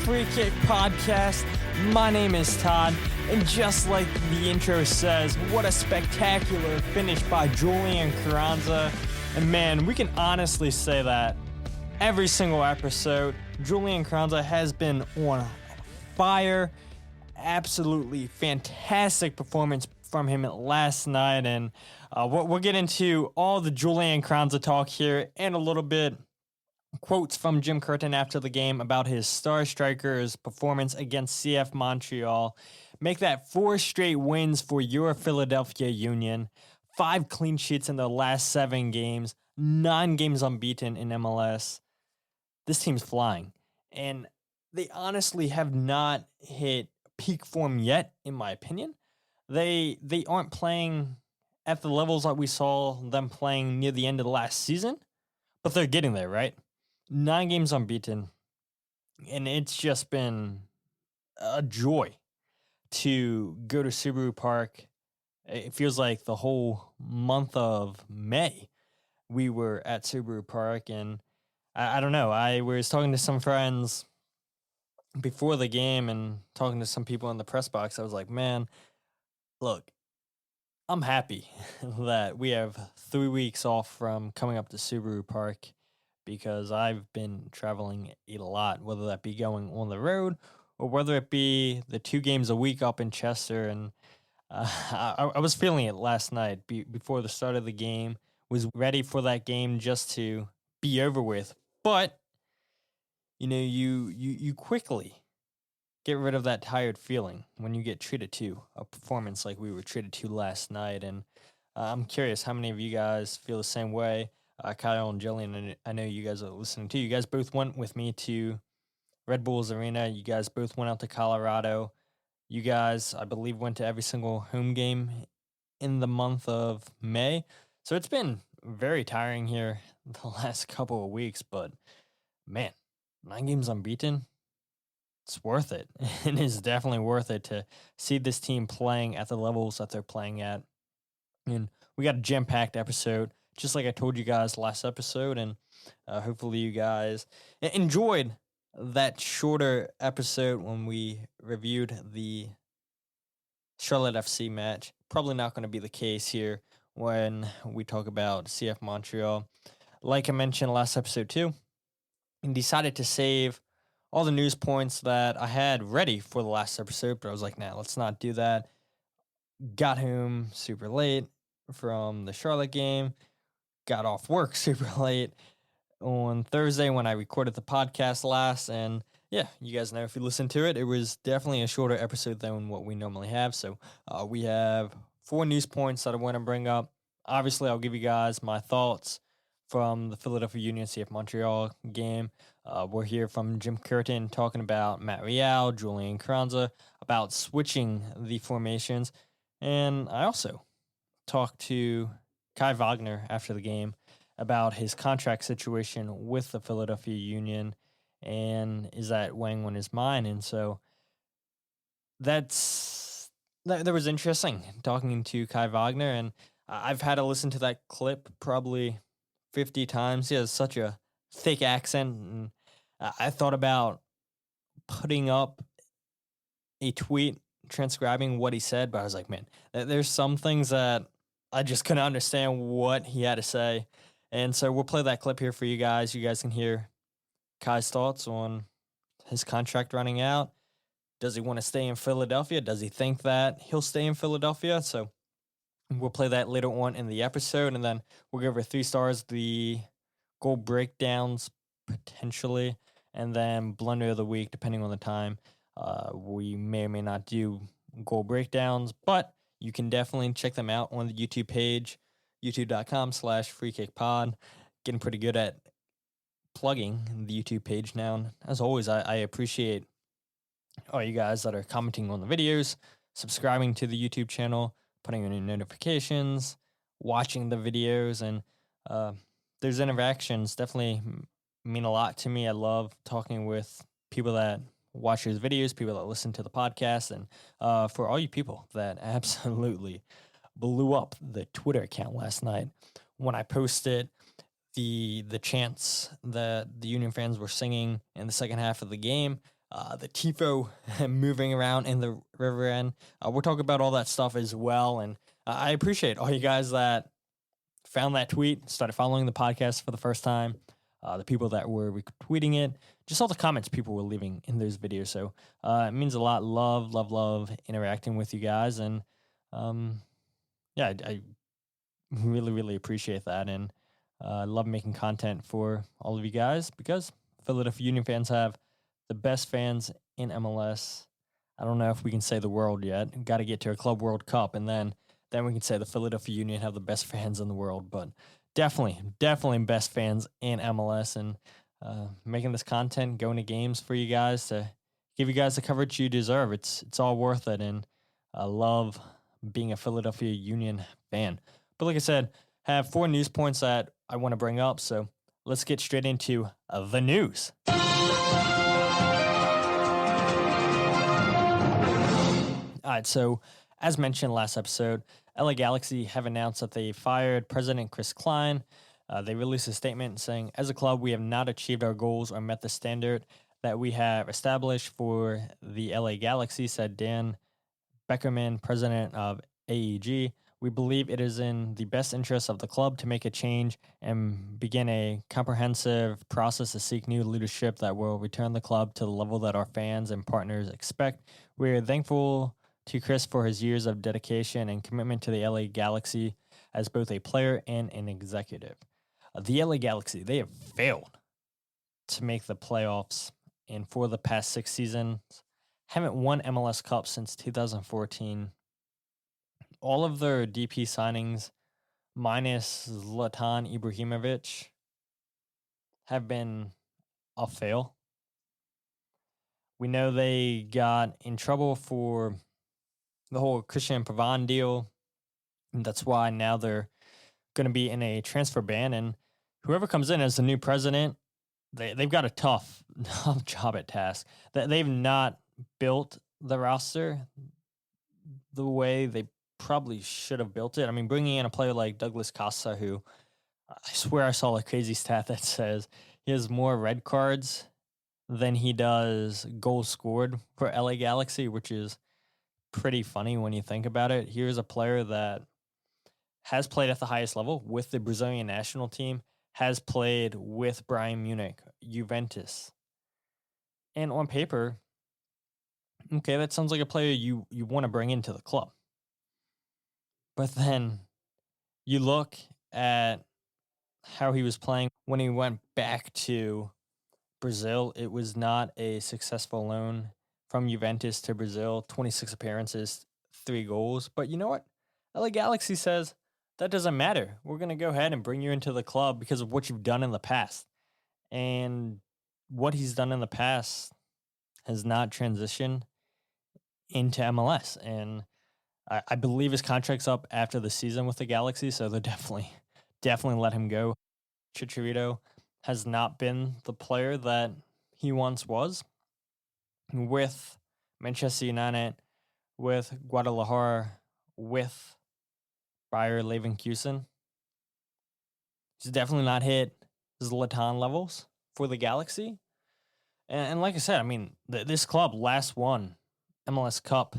Free Kick Podcast. My name is Todd, and just like the intro says, what a spectacular finish by Julian Carranza. And man, we can honestly say that every single episode, Julian Carranza has been on fire. Absolutely fantastic performance from him last night, and we'll get into all the Julian Carranza talk here and a little bit quotes from Jim Curtin after the game about his star striker's performance against CF Montreal. Make that 4 straight wins for your Philadelphia Union. 5 clean sheets in the last 7 games. 9 games unbeaten in MLS. This team's flying. And they honestly have not hit peak form yet, in my opinion. They aren't playing at the levels that we saw them playing near the end of the last season. But they're getting there, right? 9 games unbeaten, and it's just been a joy to go to Subaru Park. It feels like the whole month of May we were at Subaru Park, and I don't know. I was talking to some friends before the game and talking to some people in the press box. I was like, man, look, I'm happy that we have 3 weeks off from coming up to Subaru Park, because I've been traveling a lot, whether that be going on the road or whether it be the 2 games a week up in Chester. And I was feeling it last night before the start of the game, was ready for that game just to be over with. But, you know, you quickly get rid of that tired feeling when you get treated to a performance like we were treated to last night. And I'm curious how many of you guys feel the same way. Kyle and Julian, and I know you guys are listening too. You guys both went with me to Red Bulls Arena. You guys both went out to Colorado. You guys, I believe, went to every single home game in the month of May. So it's been very tiring here the last couple of weeks, but man, 9 games unbeaten, it's worth it. It is definitely worth it to see this team playing at the levels that they're playing at. And we got a jam-packed episode, just like I told you guys last episode, and hopefully you guys enjoyed that shorter episode when we reviewed the Charlotte FC match. Probably not going to be the case here when we talk about CF Montreal. Like I mentioned last episode too, and decided to save all the news points that I had ready for the last episode, but I was like, nah, let's not do that. Got home super late from the Charlotte game. Got off work super late on Thursday when I recorded the podcast last, and yeah, you guys know if you listen to it, it was definitely a shorter episode than what we normally have. So we have 4 news points that I want to bring up. Obviously, I'll give you guys my thoughts from the Philadelphia Union CF Montreal game. We'll hear from Jim Curtin talking about Matt Real, Julian Carranza, about switching the formations, and I also talked to Kai Wagner after the game about his contract situation with the Philadelphia Union, and is that weighing on his mind? And so that was interesting talking to Kai Wagner, and I've had to listen to that clip probably 50 times. He has such a thick accent, and I thought about putting up a tweet transcribing what he said, but I was like, man, there's some things that I just couldn't understand what he had to say. And so we'll play that clip here for you guys. You guys can hear Kai's thoughts on his contract running out. Does he want to stay in Philadelphia? Does he think that he'll stay in Philadelphia? So we'll play that later on in the episode, and then we'll go over 3 stars, the goal breakdowns potentially, and then blunder of the week, depending on the time. We may or may not do goal breakdowns, but you can definitely check them out on the YouTube page, youtube.com/freekickpod. Getting pretty good at plugging the YouTube page now. And as always, I appreciate all you guys that are commenting on the videos, subscribing to the YouTube channel, putting on your notifications, watching the videos, and those interactions definitely mean a lot to me. I love talking with people that watch those videos, people that listen to the podcast, and for all you people that absolutely blew up the Twitter account last night when I posted the chants that the Union fans were singing in the second half of the game. the tifo moving around in the river end. We'll talk about all that stuff as well. And I appreciate all you guys that found that tweet, started following the podcast for the first time, the people that were retweeting it, just all the comments people were leaving in those videos. So it means a lot. Love interacting with you guys. And I really appreciate that. And I love making content for all of you guys because Philadelphia Union fans have the best fans in MLS. I don't know if we can say the world yet. Got to get to a Club World Cup, and then we can say the Philadelphia Union have the best fans in the world. But definitely best fans in MLS, and making this content, going to games for you guys to give you guys the coverage you deserve. It's all worth it, and I love being a Philadelphia Union fan. But like I said, I have 4 news points that I want to bring up, so let's get straight into the news. All right, so as mentioned last episode, LA Galaxy have announced that they fired President Chris Klein. They released a statement saying, as a club, we have not achieved our goals or met the standard that we have established for the LA Galaxy, said Dan Beckerman, president of AEG. We believe it is in the best interest of the club to make a change and begin a comprehensive process to seek new leadership that will return the club to the level that our fans and partners expect. We are thankful to Chris for his years of dedication and commitment to the LA Galaxy as both a player and an executive. The LA Galaxy, they have failed to make the playoffs, and for the past 6 seasons, haven't won MLS Cup since 2014. All of their DP signings, minus Zlatan Ibrahimovic, have been a fail. We know they got in trouble for the whole Christian Pavon deal. And that's why now they're going to be in a transfer ban. And whoever comes in as the new president, they've got a tough job at task. They've not built the roster the way they probably should have built it. I mean, bringing in a player like Douglas Costa, who I swear I saw a crazy stat that says he has more red cards than he does goals scored for LA Galaxy, which is pretty funny when you think about it. Here's a player that has played at the highest level with the Brazilian national team, has played with Bayern Munich, Juventus. And on paper, okay, that sounds like a player you want to bring into the club. But then you look at how he was playing when he went back to Brazil. It was not a successful loan from Juventus to Brazil. 26 appearances, 3 goals. But you know what? LA Galaxy says that doesn't matter. We're going to go ahead and bring you into the club because of what you've done in the past. And what he's done in the past has not transitioned into MLS. And I believe his contract's up after the season with the Galaxy, so they'll definitely let him go. Chicharito has not been the player that he once was. With Manchester United, with Guadalajara, with Bayer Leverkusen, he's definitely not hit Zlatan levels for the Galaxy. And like I said, I mean, this club last won MLS Cup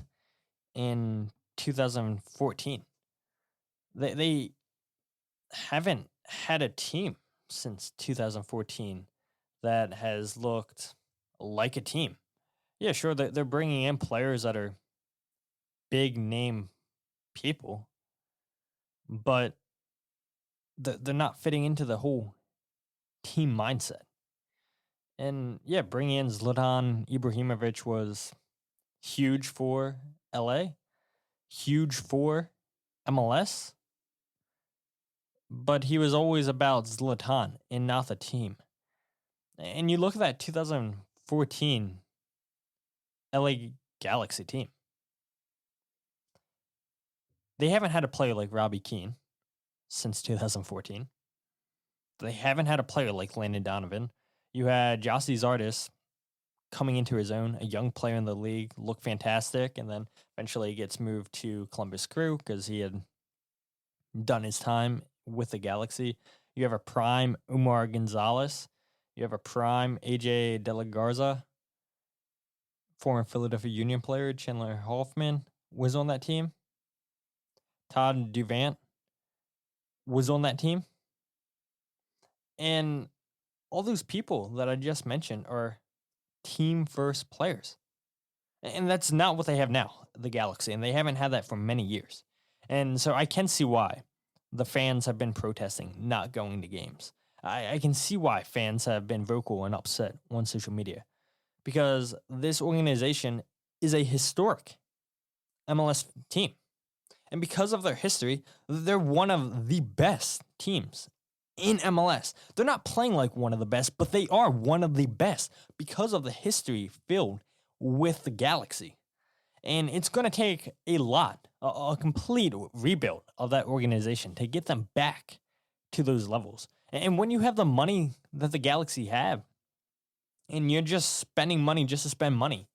in 2014. They haven't had a team since 2014 that has looked like a team. Yeah, sure, they're bringing in players that are big name people, but they're not fitting into the whole team mindset. And yeah, bringing in Zlatan Ibrahimovic was huge for LA, huge for MLS, but he was always about Zlatan and not the team. And you look at that 2014 LA Galaxy team. They haven't had a player like Robbie Keane since 2014. They haven't had a player like Landon Donovan. You had Jossie Zardes coming into his own, a young player in the league, looked fantastic, and then eventually he gets moved to Columbus Crew because he had done his time with the Galaxy. You have a prime Umar Gonzalez. You have a prime AJ De La Garza. former Philadelphia Union player Chandler Hoffman was on that team. Todd Duvant was on that team. And all those people that I just mentioned are team first players. And that's not what they have now, the Galaxy. And they haven't had that for many years. And so I can see why the fans have been protesting not going to games. I can see why fans have been vocal and upset on social media. Because this organization is a historic MLS team. And because of their history, they're one of the best teams in MLS. They're not playing like one of the best, but they are one of the best because of the history filled with the Galaxy. And it's going to take a lot, a complete rebuild of that organization to get them back to those levels. And when you have the money that the Galaxy have, and you're just spending money just to spend money,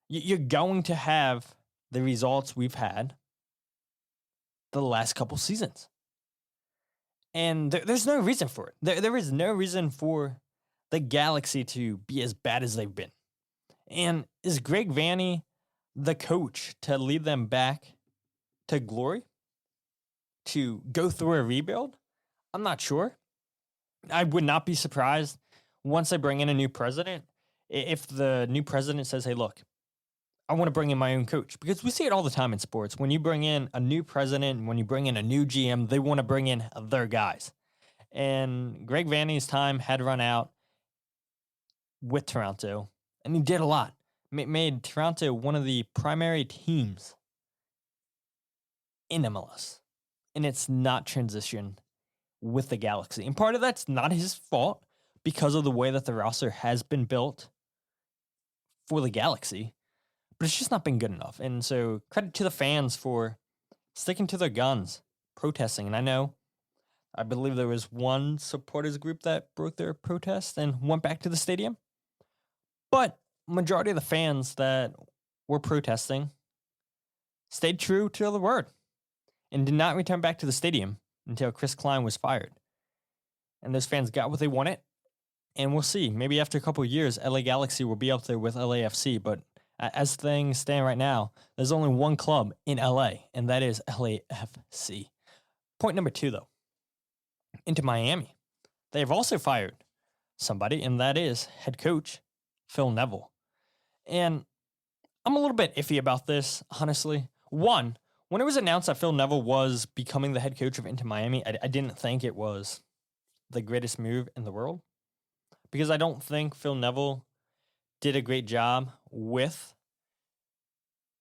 you're going to have the results we've had the last couple seasons. And there's no reason for it. There is no reason for the Galaxy to be as bad as they've been. And is Greg Vanney the coach to lead them back to glory? To go through a rebuild? I'm not sure. I would not be surprised once they bring in a new president, if the new president says, hey, look, I want to bring in my own coach. Because we see it all the time in sports. When you bring in a new president, when you bring in a new GM, they want to bring in their guys. And Greg Vanney's time had run out with Toronto, and he did a lot. Made Toronto one of the primary teams in MLS. And it's not transitioned with the Galaxy. And part of that's not his fault because of the way that the roster has been built for the Galaxy. But it's just not been good enough. And so credit to the fans for sticking to their guns, protesting. And I believe there was one supporters group that broke their protest and went back to the stadium. But majority of the fans that were protesting stayed true to the word and did not return back to the stadium until Chris Klein was fired. And those fans got what they wanted. And we'll see. Maybe after a couple of years, LA Galaxy will be up there with LAFC. But as things stand right now, there's only one club in LA, and that is LAFC. Point number 2, though. Into Miami. They've also fired somebody, and that is head coach Phil Neville. And I'm a little bit iffy about this, honestly. One, when it was announced that Phil Neville was becoming the head coach of Inter Miami, I didn't think it was the greatest move in the world. Because I don't think Phil Neville did a great job with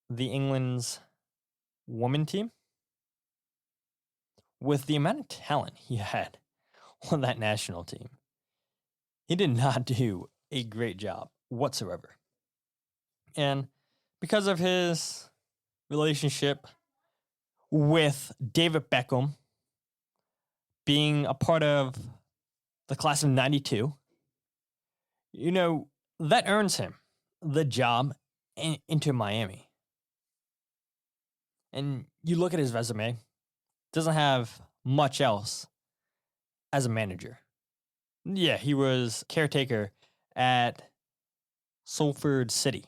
the England's women team. With the amount of talent he had on that national team, he did not do a great job whatsoever. And because of his relationship with David Beckham being a part of the class of 92, that earns him the job into Miami. And you look at his resume, doesn't have much else as a manager. Yeah, he was caretaker at Salford City,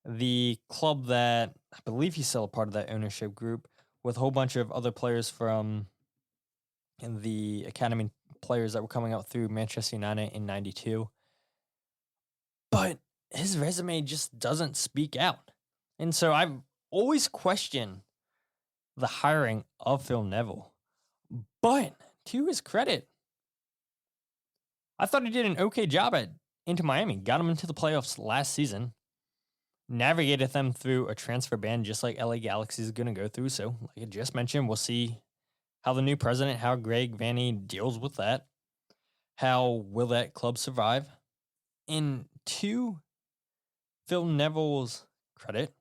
the club that I believe he's still a part of that ownership group with a whole bunch of other players from the academy players that were coming out through Manchester United in 92. But his resume just doesn't speak out. And so I've always questioned the hiring of Phil Neville. But to his credit, I thought he did an okay job at Inter Miami. Got him into the playoffs last season. Navigated them through a transfer ban just like LA Galaxy is going to go through. So, like I just mentioned, we'll see how the new president, how Greg Vanney deals with that. How will that club survive? And to Phil Neville's credit,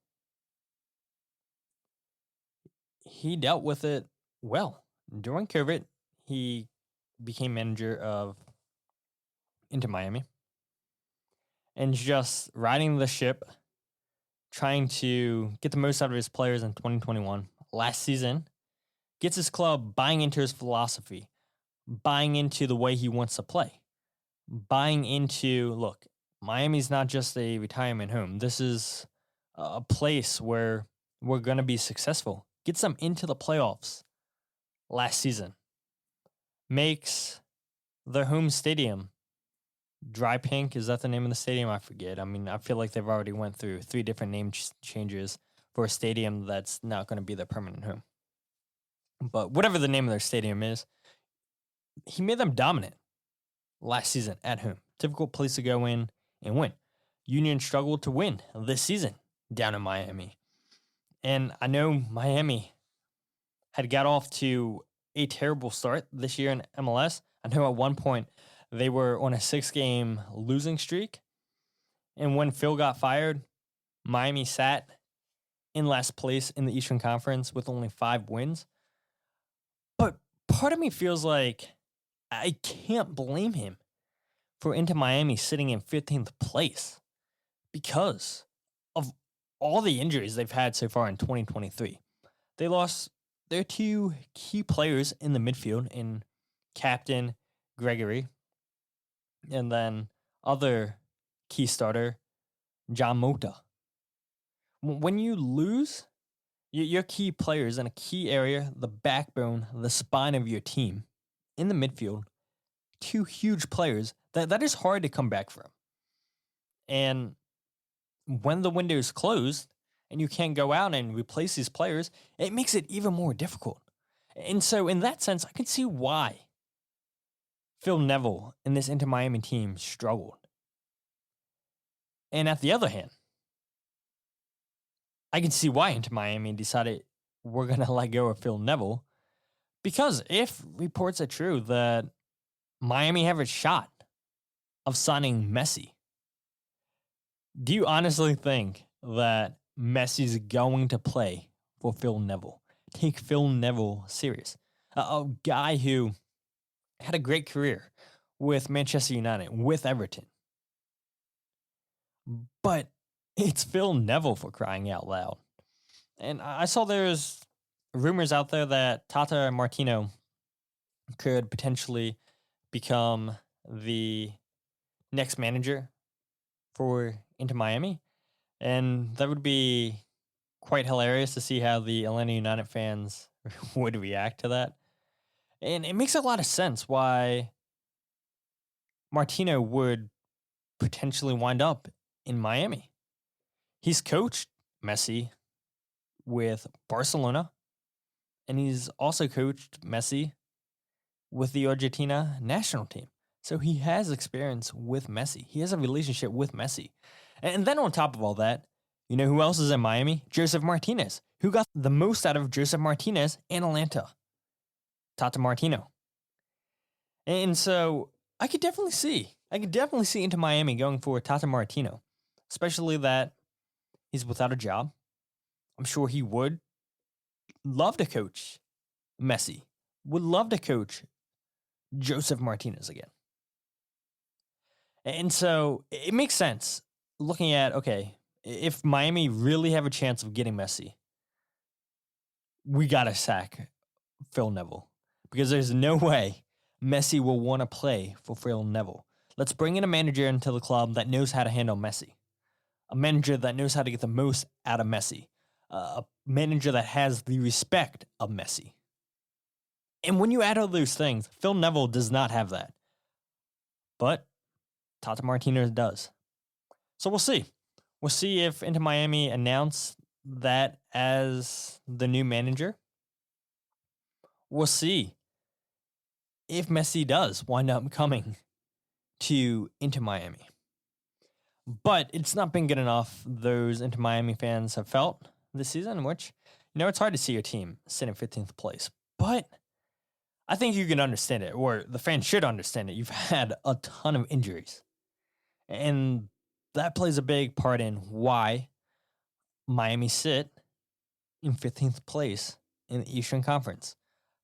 he dealt with it well. During COVID, he became manager of Inter Miami and just riding the ship, trying to get the most out of his players in 2021. Last season, gets his club buying into his philosophy, buying into the way he wants to play, buying into, look, Miami's not just a retirement home. This is a place where we're going to be successful. Gets them into the playoffs last season. Makes their home stadium Dry Pink. Is that the name of the stadium? I forget. I mean, I feel like they've already went through 3 different name changes for a stadium that's not going to be their permanent home. But whatever the name of their stadium is, he made them dominant last season at home. Difficult place to go in and win. Union struggled to win this season down in Miami. And I know Miami had got off to a terrible start this year in MLS. I know at one point they were on a 6-game losing streak. And when Phil got fired, Miami sat in last place in the Eastern Conference with only 5 wins. But part of me feels like I can't blame him for Inter Miami sitting in 15th place because of all the injuries they've had so far in 2023. They lost their 2 key players in the midfield in Captain Gregory and then other key starter, John Mota. When you lose your key players in a key area, the backbone, the spine of your team in the midfield, 2 huge players, that is hard to come back from. And when the window is closed and you can't go out and replace these players, it makes it even more difficult. And so in that sense, I can see why Phil Neville and this Inter Miami team struggled. And at the other hand, I can see why Inter Miami decided we're going to let go of Phil Neville. Because if reports are true that Miami have a shot of signing Messi, do you honestly think that Messi's going to play for Phil Neville? Take Phil Neville serious. A guy who had a great career with Manchester United, with Everton. But it's Phil Neville, for crying out loud. And I saw there's rumors out there that Tata Martino could potentially become the next manager for Inter Miami. And that would be quite hilarious to see how the Atlanta United fans would react to that. And it makes a lot of sense why Martino would potentially wind up in Miami. He's coached Messi with Barcelona, and he's also coached Messi with the Argentina national team. So he has experience with Messi. He has a relationship with Messi. And then on top of all that, you know who else is in Miami? Joseph Martinez. Who got the most out of Joseph Martinez in Atlanta? Tata Martino. And so I could definitely see Inter Miami going for Tata Martino, especially that he's without a job. I'm sure he would love to coach Messi, would love to coach Joseph Martinez again. And so it makes sense looking at, okay, if Miami really have a chance of getting Messi, we got to sack Phil Neville because there's no way Messi will want to play for Phil Neville. Let's bring in a manager into the club that knows how to handle Messi, a manager that knows how to get the most out of Messi, a manager that has the respect of Messi. And when you add all those things, Phil Neville does not have that. But Tata Martino does. So we'll see. We'll see if Inter Miami announce that as the new manager. We'll see if Messi does wind up coming to Inter Miami. But it's not been good enough, those Inter Miami fans have felt this season, which, it's hard to see your team sit in 15th place. But I think you can understand it, or the fans should understand it. You've had a ton of injuries. And that plays a big part in why Miami sit in 15th place in the Eastern Conference.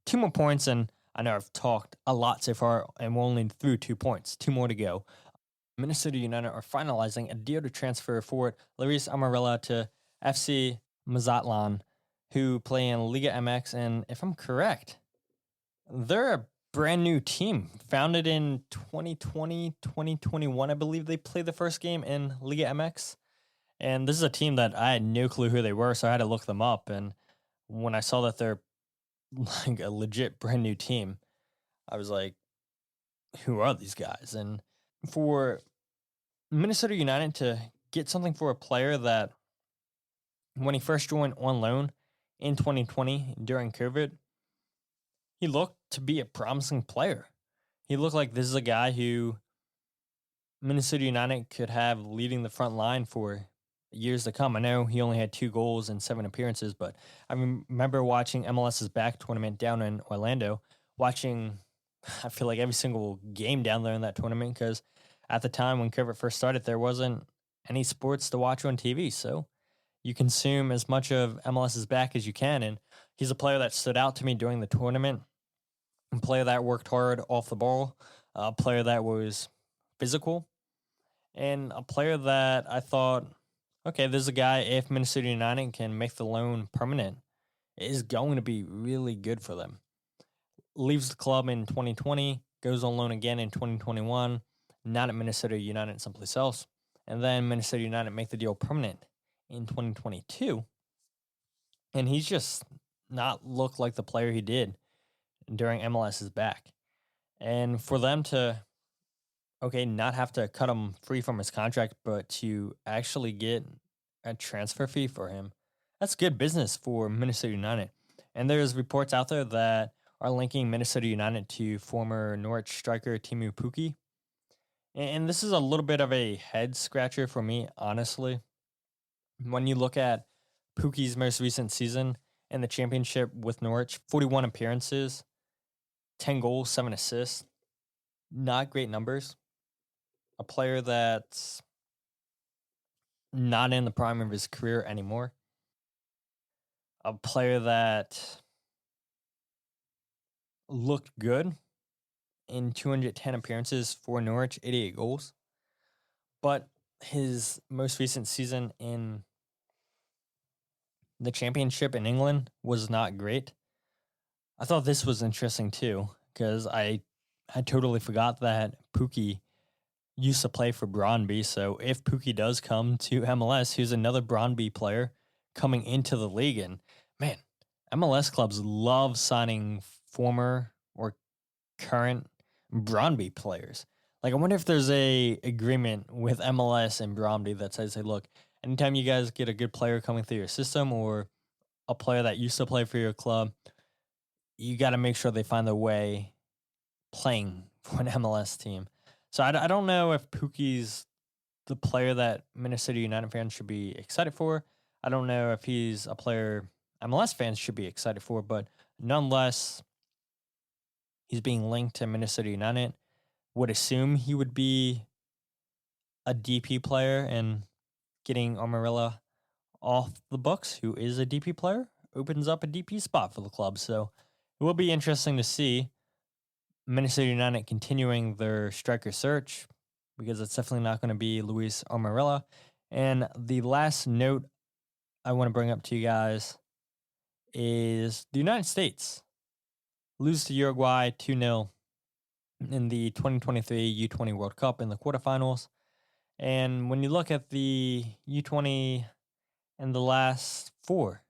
2 more points, and I know I've talked a lot so far, and we're only through 2 points. 2 more to go. Minnesota United are finalizing a deal to transfer forward Luis Amarilla to FC Mazatlan, who play in Liga MX, and if I'm correct, they're brand new team, founded in 2020, 2021. I believe they played the first game in Liga MX. And this is a team that I had no clue who they were, so I had to look them up. And when I saw that they're like a legit brand new team, I was like, who are these guys? And for Minnesota United to get something for a player that when he first joined on loan in 2020 during COVID, he looked to be a promising player. He looked like this is a guy who Minnesota United could have leading the front line for years to come. I know he only had 2 goals and 7 appearances, but I remember watching MLS's back tournament down in Orlando, watching, I feel like every single game down there in that tournament, because at the time when COVID first started, there wasn't any sports to watch on TV. So you consume as much of MLS's back as you can. And he's a player that stood out to me during the tournament, a player that worked hard off the ball, a player that was physical, and a player that I thought, okay, this is a guy, if Minnesota United can make the loan permanent, is going to be really good for them. Leaves the club in 2020, goes on loan again in 2021, not at Minnesota United, someplace else. And then Minnesota United make the deal permanent in 2022. And he's just not looked like the player he did during MLS's back. And for them to, okay, not have to cut him free from his contract, but to actually get a transfer fee for him, that's good business for Minnesota United. And there's reports out there that are linking Minnesota United to former Norwich striker Teemu Pukki. And this is a little bit of a head scratcher for me, honestly. When you look at Pukki's most recent season in the championship with Norwich, 41 appearances, 10 goals, 7 assists, not great numbers. A player that's not in the prime of his career anymore. A player that looked good in 210 appearances for Norwich, 88 goals. But his most recent season in the championship in England was not great. I thought this was interesting too, because I totally forgot that Pukki used to play for Brøndby. So if Pukki does come to MLS, here's another Brøndby player coming into the league. And man, MLS clubs love signing former or current Brøndby players. Like, I wonder if there's a agreement with MLS and Brøndby that says, hey, look, anytime you guys get a good player coming through your system or a player that used to play for your club, you got to make sure they find their way playing for an MLS team. So I don't know if Pukki's the player that Minnesota United fans should be excited for. I don't know if he's a player MLS fans should be excited for, but nonetheless, he's being linked to Minnesota United. Would assume he would be a DP player, and getting Amarilla off the books, who is a DP player, opens up a DP spot for the club. So it will be interesting to see Minnesota United continuing their striker search, because it's definitely not going to be Luis Amarilla. And the last note I want to bring up to you guys is the United States lose to Uruguay 2-0 in the 2023 U20 World Cup in the quarterfinals. And when you look at the U20 and the last 4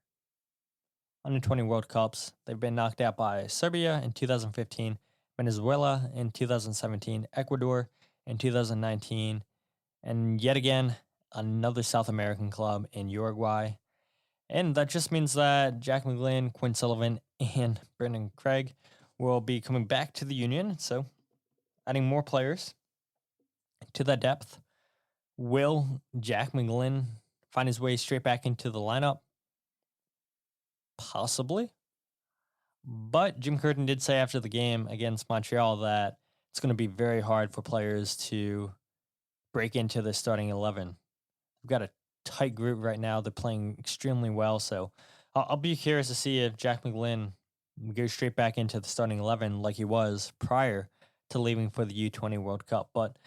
under 20 World Cups, they've been knocked out by Serbia in 2015, Venezuela in 2017, Ecuador in 2019, and yet again, another South American club in Uruguay. And that just means that Jack McGlynn, Quinn Sullivan, and Brendan Craig will be coming back to the Union. So adding more players to that depth. Will Jack McGlynn find his way straight back into the lineup? Possibly. But Jim Curtin did say after the game against Montreal that it's going to be very hard for players to break into the starting 11. We've got a tight group right now. They're playing extremely well. So I'll be curious to see if Jack McGlynn goes straight back into the starting 11 like he was prior to leaving for the U20 World Cup. But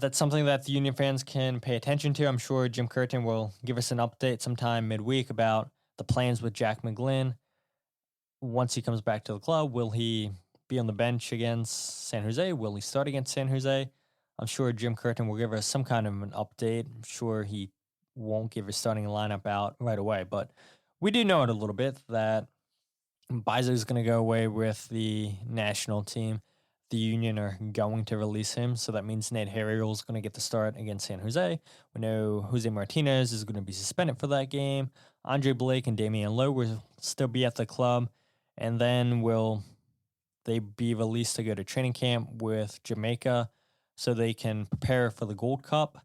that's something that the Union fans can pay attention to. I'm sure Jim Curtin will give us an update sometime midweek about the plans with Jack McGlynn. Once he comes back to the club, will he be on the bench against San Jose? Will he start against San Jose? I'm sure Jim Curtin will give us some kind of an update. I'm sure he won't give his starting lineup out right away, but we do know it a little bit that Bizo is going to go away with the national team. The Union are going to release him, so that means Nate Harriel is going to get the start against San Jose. We know Jose Martinez is going to be suspended for that game. Andre Blake and Damian Lowe will still be at the club, and then will they be released to go to training camp with Jamaica so they can prepare for the Gold Cup.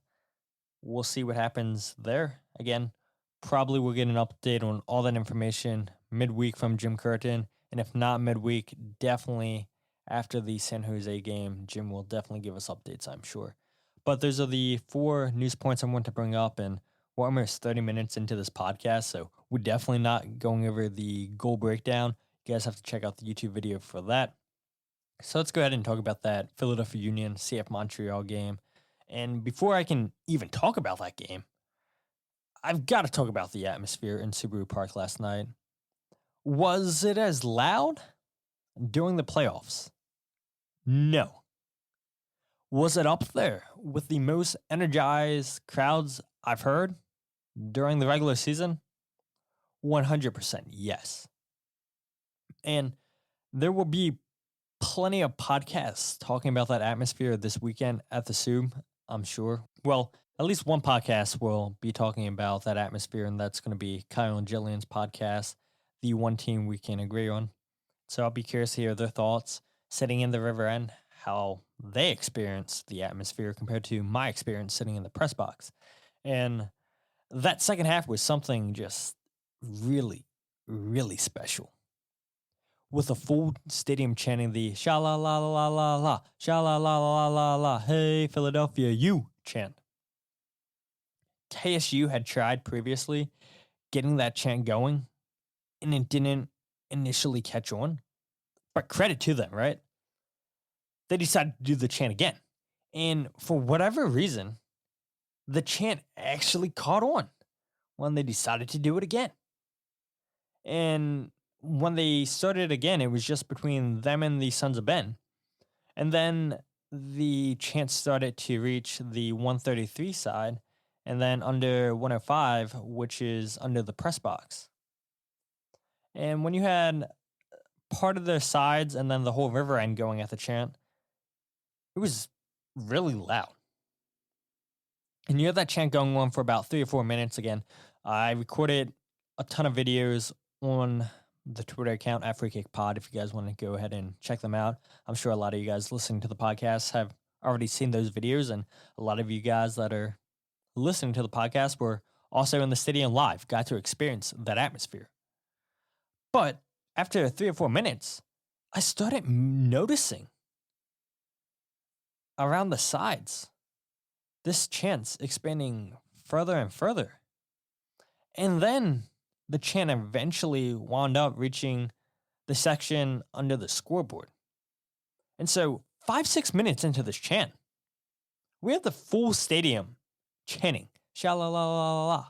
We'll see what happens there. Again, probably we'll get an update on all that information midweek from Jim Curtin, and if not midweek, definitely after the San Jose game, Jim will definitely give us updates, I'm sure. But those are the 4 news points I want to bring up, and we're almost 30 minutes into this podcast, so we're definitely not going over the goal breakdown. You guys have to check out the YouTube video for that. So let's go ahead and talk about that Philadelphia Union CF Montreal game. And before I can even talk about that game, I've got to talk about the atmosphere in Subaru Park last night. Was it as loud during the playoffs? No. Was it up there with the most energized crowds I've heard during the regular season? 100% yes. And there will be plenty of podcasts talking about that atmosphere this weekend at the Sub, I'm sure. Well, at least one podcast will be talking about that atmosphere, and that's going to be Kyle and Jillian's podcast, The One Team We Can Agree On. So I'll be curious to hear their thoughts sitting in the river end, how they experienced the atmosphere compared to my experience sitting in the press box. And that second half was something just really, really special. With a full stadium chanting the sha-la-la-la-la-la, sha-la-la-la-la-la, hey, Philadelphia, you chant. KSU had tried previously getting that chant going, and it didn't initially catch on. But credit to them, right? They decided to do the chant again. And for whatever reason, the chant actually caught on when they decided to do it again. And when they started again, it was just between them and the Sons of Ben. And then the chant started to reach the 133 side, and then under 105, which is under the press box. And when you had part of their sides and then the whole river end going at the chant, it was really loud. And you had that chant going on for about 3 or 4 minutes again. I recorded a ton of videos on the Twitter account at Free Kick Pod if you guys want to go ahead and check them out. I'm sure a lot of you guys listening to the podcast have already seen those videos, and a lot of you guys that are listening to the podcast were also in the stadium live, got to experience that atmosphere. But after 3 or 4 minutes, I started noticing around the sides this chant expanding further and further. And then the chant eventually wound up reaching the section under the scoreboard. And so 5-6 minutes into this chant, we have the full stadium chanting, sha-la-la-la-la-la.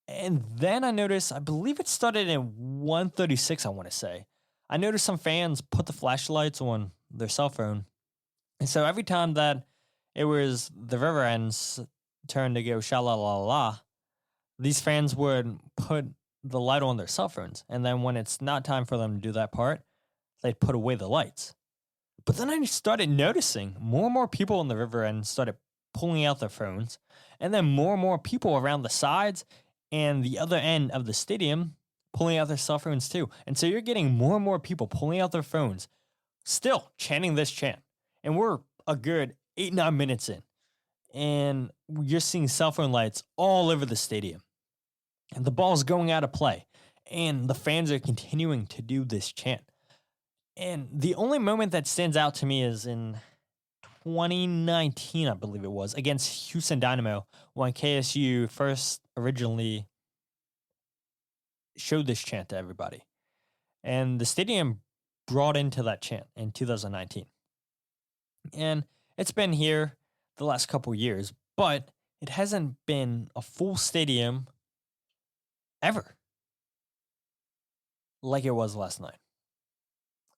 And then I noticed, I believe it started in 136, I want to say. I noticed some fans put the flashlights on their cell phone. And so every time that it was the river end's turn to go sha-la-la-la, these fans would put the light on their cell phones. And then when it's not time for them to do that part, they'd put away the lights. But then I started noticing more and more people in the river end started pulling out their phones. And then more people around the sides and the other end of the stadium pulling out their cell phones too. And so you're getting more and more people pulling out their phones, still chanting this chant. And we're a good 8-9 minutes in. And you're seeing cell phone lights all over the stadium. And the ball's going out of play. And the fans are continuing to do this chant. And the only moment that stands out to me is in 2019, I believe it was, against Houston Dynamo, when KSU first originally showed this chant to everybody. And the stadium brought into that chant in 2019. And it's been here the last couple years, but it hasn't been a full stadium ever like it was last night.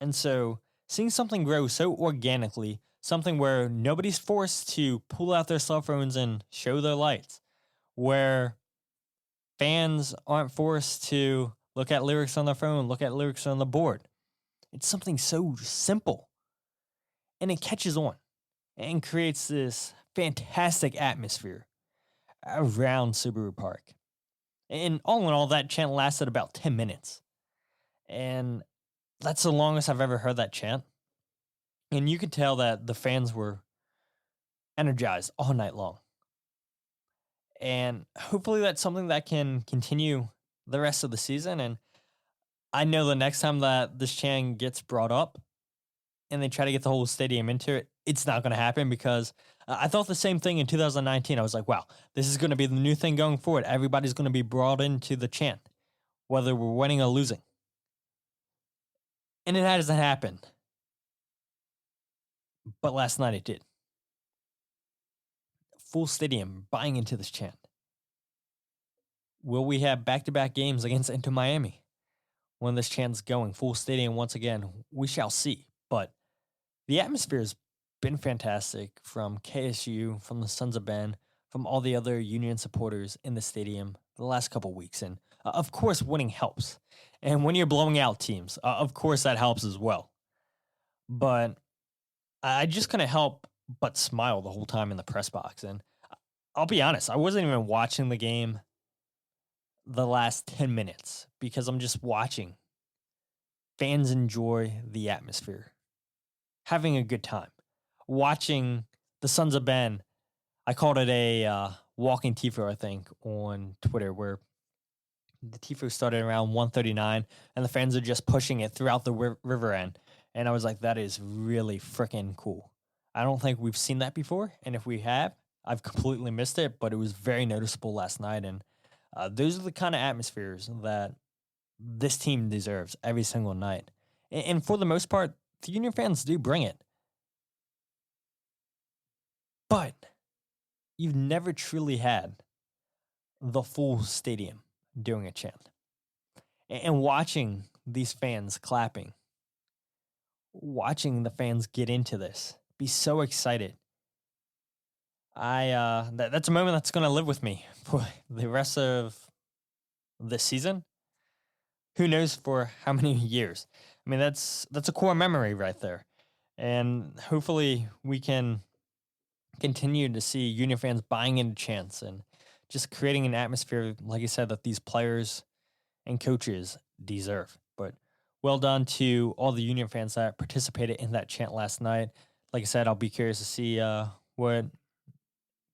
And so seeing something grow so organically, something where nobody's forced to pull out their cell phones and show their lights, where fans aren't forced to look at lyrics on their phone, look at lyrics on the board. It's something so simple, and it catches on and creates this fantastic atmosphere around Subaru Park. And all in all, that chant lasted about 10 minutes. And that's the longest I've ever heard that chant. And you could tell that the fans were energized all night long. And hopefully that's something that can continue the rest of the season. And I know the next time that this chant gets brought up and they try to get the whole stadium into it, it's not going to happen, because I thought the same thing in 2019. I was like, wow, this is going to be the new thing going forward. Everybody's going to be brought into the chant, whether we're winning or losing. And it hasn't happened. But last night it did. Full stadium buying into this chant. Will we have back-to-back games against Inter Miami when this chant's going full stadium once again? We shall see. But the atmosphere has been fantastic from KSU, from the Sons of Ben, from all the other Union supporters in the stadium the last couple weeks. And of course, winning helps. And when you're blowing out teams, of course that helps as well. But I just couldn't help but smile the whole time in the press box. And I'll be honest, I wasn't even watching the game the last 10 minutes because I'm just watching fans enjoy the atmosphere, having a good time, watching the Sons of Ben. I called it a walking tifo, I think, on Twitter, where the tifo started around 1:39 and the fans are just pushing it throughout the river end. And I was like, that is really freaking cool. I don't think we've seen that before. And if we have, I've completely missed it, but it was very noticeable last night. And those are the kind of atmospheres that this team deserves every single night. And for the most part, the Union fans do bring it. But you've never truly had the full stadium doing a chant. And watching these fans clapping, watching the fans get into this, be so excited. That's a moment that's going to live with me for the rest of this season. Who knows for how many years? I mean, that's a core memory right there. And hopefully we can continue to see Union fans buying into chants and just creating an atmosphere, like I said, that these players and coaches deserve. But well done to all the Union fans that participated in that chant last night. Like I said, I'll be curious to see what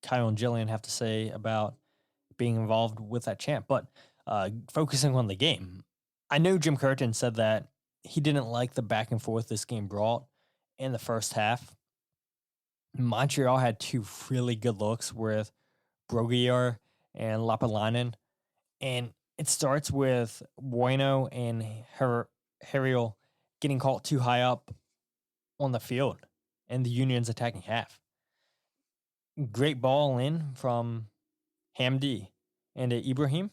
Kyle and Jillian have to say about being involved with that chant. But focusing on the game, I know Jim Curtin said that he didn't like the back and forth this game brought in the first half. Montreal had two really good looks with Broguier and Lapalainen. And it starts with Bueno and Harriel getting caught too high up on the field and the Union's attacking half. Great ball in from Hamdi and Ibrahim,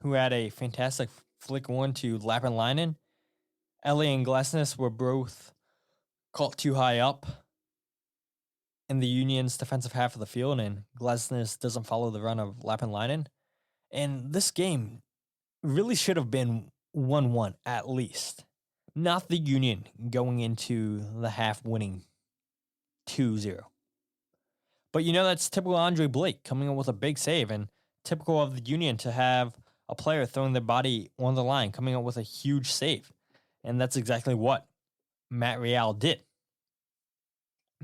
who had a fantastic flick one to Lapalainen. Ellie and Glasness were both caught too high up in the Union's defensive half of the field, and Glasness doesn't follow the run of Lapalainen. And this game really should have been 1-1 at least. Not the Union going into the half winning 2-0. But that's typical Andre Blake coming in with a big save, and typical of the Union to have a player throwing their body on the line, coming up with a huge save. And that's exactly what Matt Real did.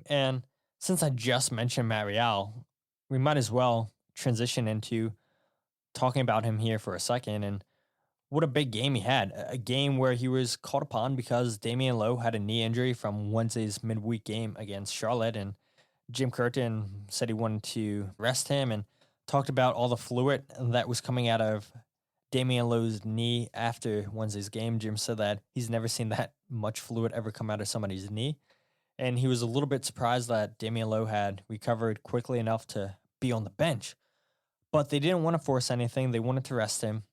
And since I just mentioned Matt Real, we might as well transition into talking about him here for a second. And what a big game he had. A game where he was called upon because Damian Lowe had a knee injury from Wednesday's midweek game against Charlotte. And Jim Curtin said he wanted to rest him and talked about all the fluid that was coming out of Damian Lowe's knee after Wednesday's game. Jim said that he's never seen that much fluid ever come out of somebody's knee. And he was a little bit surprised that Damian Lowe had recovered quickly enough to be on the bench. But they didn't want to force anything. They wanted to rest him.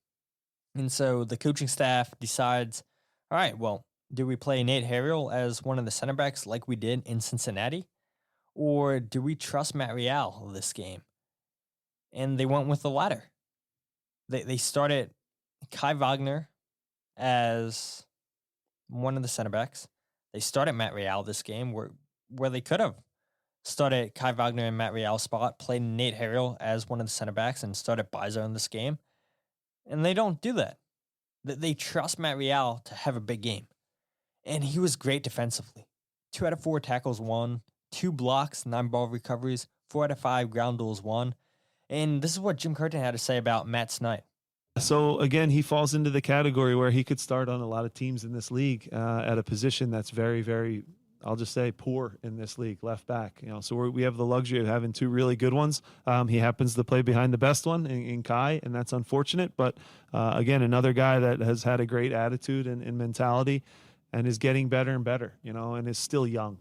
And so the coaching staff decides, all right, well, Do we play Nate Harriel as one of the center backs like we did in Cincinnati? Or do we trust Matt Real this game? And they went with the latter. They started Kai Wagner as one of the center backs. They started Matt Real this game where they could have started Kai Wagner in Matt Real's spot, played Nate Harriel as one of the center backs, and started Bizo in this game. And they don't do that. They trust Matt Real to have a big game. And he was great defensively. 2 out of 4 tackles won, 2 blocks, 9 ball recoveries, 4 out of 5 ground duels won. And this is what Jim Curtin had to say about Matt tonight. So again, he falls into the category where he could start on a lot of teams in this league at a position that's very, very, I'll just say, poor in this league, left back. So we have the luxury of having 2 really good ones. He happens to play behind the best one in Kai, and that's unfortunate. But again, another guy that has had a great attitude and mentality, and is getting better and better. And is still young.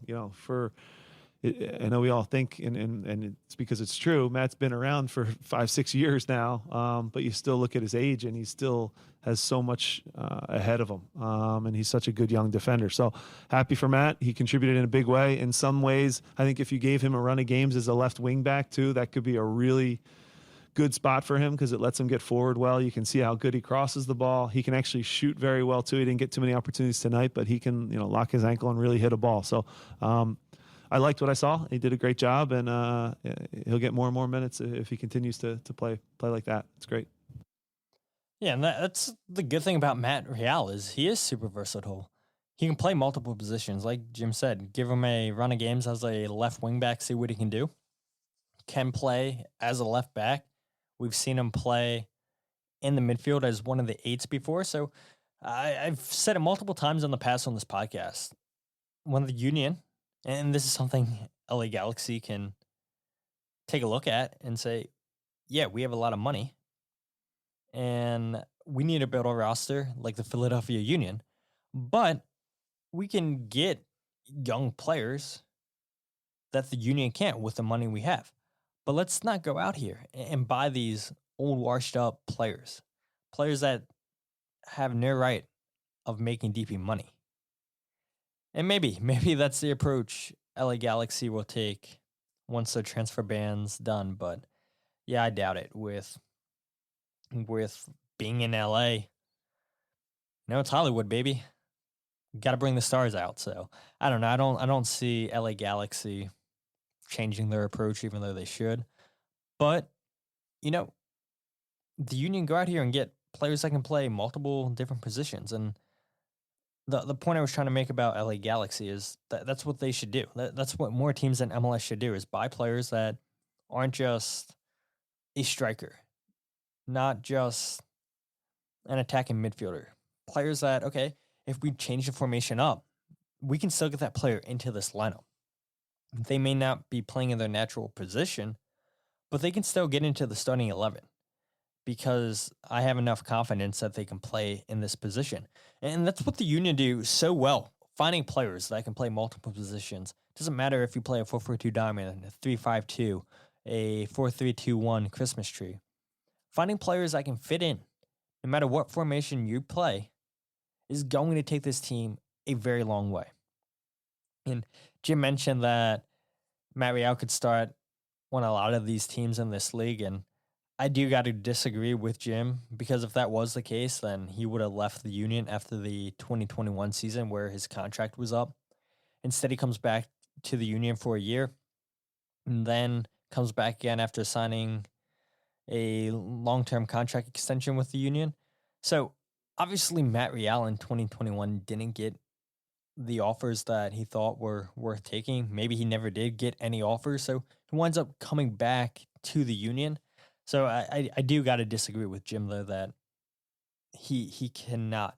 I know we all think, and it's because it's true, Matt's been around for 5-6 years now, but you still look at his age, and he still has so much ahead of him, and he's such a good young defender. So happy for Matt. He contributed in a big way. In some ways, I think if you gave him a run of games as a left wing back too, that could be a really good spot for him because it lets him get forward well. You can see how good he crosses the ball. He can actually shoot very well too. He didn't get too many opportunities tonight, but he can lock his ankle and really hit a ball. So I liked what I saw. He did a great job, and he'll get more and more minutes if he continues to play like that. It's great. Yeah, and that's the good thing about Matt Real is he is super versatile. He can play multiple positions, like Jim said. Give him a run of games as a left wing back, see what he can do. Can play as a left back. We've seen him play in the midfield as one of the 8s before. So I've said it multiple times in the past on this podcast. When the Union, and this is something LA Galaxy can take a look at and say, yeah, we have a lot of money and we need to build a roster like the Philadelphia Union, but we can get young players that the Union can't with the money we have. But let's not go out here and buy these old washed up players that have no right of making DP money. And maybe that's the approach LA Galaxy will take once the transfer ban's done. But yeah, I doubt it. With being in LA, it's Hollywood, baby. Got to bring the stars out. So I don't know. I don't see LA Galaxy changing their approach, even though they should. But the Union go out here and get players that can play multiple different positions. And the point I was trying to make about LA Galaxy is that's what they should do. That's what more teams than MLS should do, is buy players that aren't just a striker, not just an attacking midfielder. Players that, okay, if we change the formation up, we can still get that player into this lineup. They may not be playing in their natural position, but they can still get into the starting 11 because I have enough confidence that they can play in this position. And that's what the Union do so well, finding players that can play multiple positions. Doesn't matter if you play a 4-4-2 diamond, a 3-5-2, a 4-3-2-1 Christmas tree. Finding players that can fit in, no matter what formation you play, is going to take this team a very long way. And Jim mentioned that Matt Real could start on a lot of these teams in this league, and I do got to disagree with Jim, because if that was the case, then he would have left the Union after the 2021 season where his contract was up. Instead, he comes back to the Union for a year and then comes back again after signing a long-term contract extension with the Union. So obviously Matt Real in 2021 didn't get the offers that he thought were worth taking. Maybe he never did get any offers, so he winds up coming back to the Union. So I do got to disagree with Jim, though, that he cannot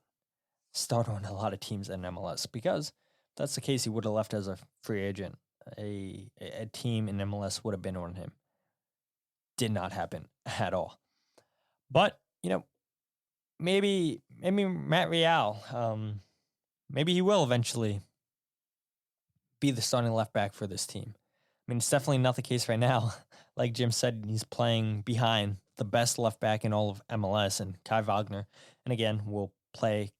start on a lot of teams in MLS, because if that's the case, he would have left as a free agent. A team in MLS would have been on him. Did not happen at all. But, maybe Matt Real, maybe he will eventually be the starting left back for this team. I mean, it's definitely not the case right now. Like Jim said, he's playing behind the best left back in all of MLS, and Kai Wagner. And again, will play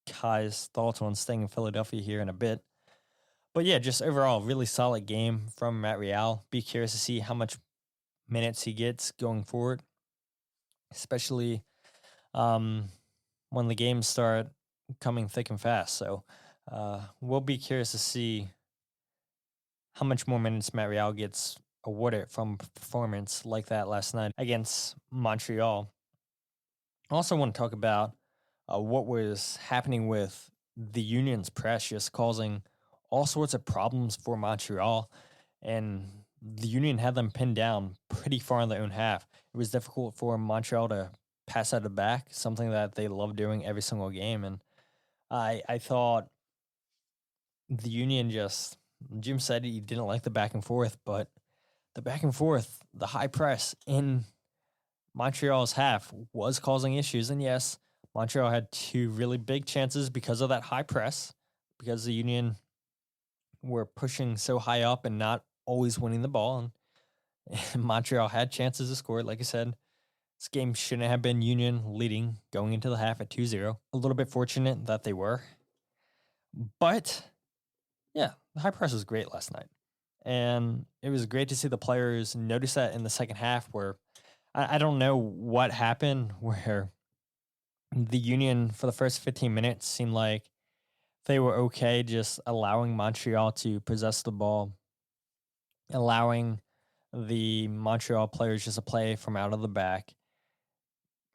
Kai's thoughts on staying in Philadelphia here in a bit. But yeah, just overall, really solid game from Matt Real. Be curious to see how much minutes he gets going forward, especially when the games start coming thick and fast. So we'll be curious to see how much more minutes Matt Real gets awarded from performance like that last night against Montreal. I also want to talk about what was happening with the Union's press, just causing all sorts of problems for Montreal. And the Union had them pinned down pretty far in their own half. It was difficult for Montreal to pass out of the back, something that they love doing every single game. And I thought the Union just, Jim said he didn't like the back and forth, but the back and forth, the high press in Montreal's half was causing issues. And yes, Montreal had two really big chances because of that high press, because the Union were pushing so high up and not always winning the ball. And Montreal had chances to score. Like I said, this game shouldn't have been Union leading going into the half at 2-0. A little bit fortunate that they were. But yeah, the high press was great last night. And it was great to see the players notice that in the second half, where I don't know what happened, where the Union for the first 15 minutes seemed like they were okay just allowing Montreal to possess the ball, allowing the Montreal players just to play from out of the back.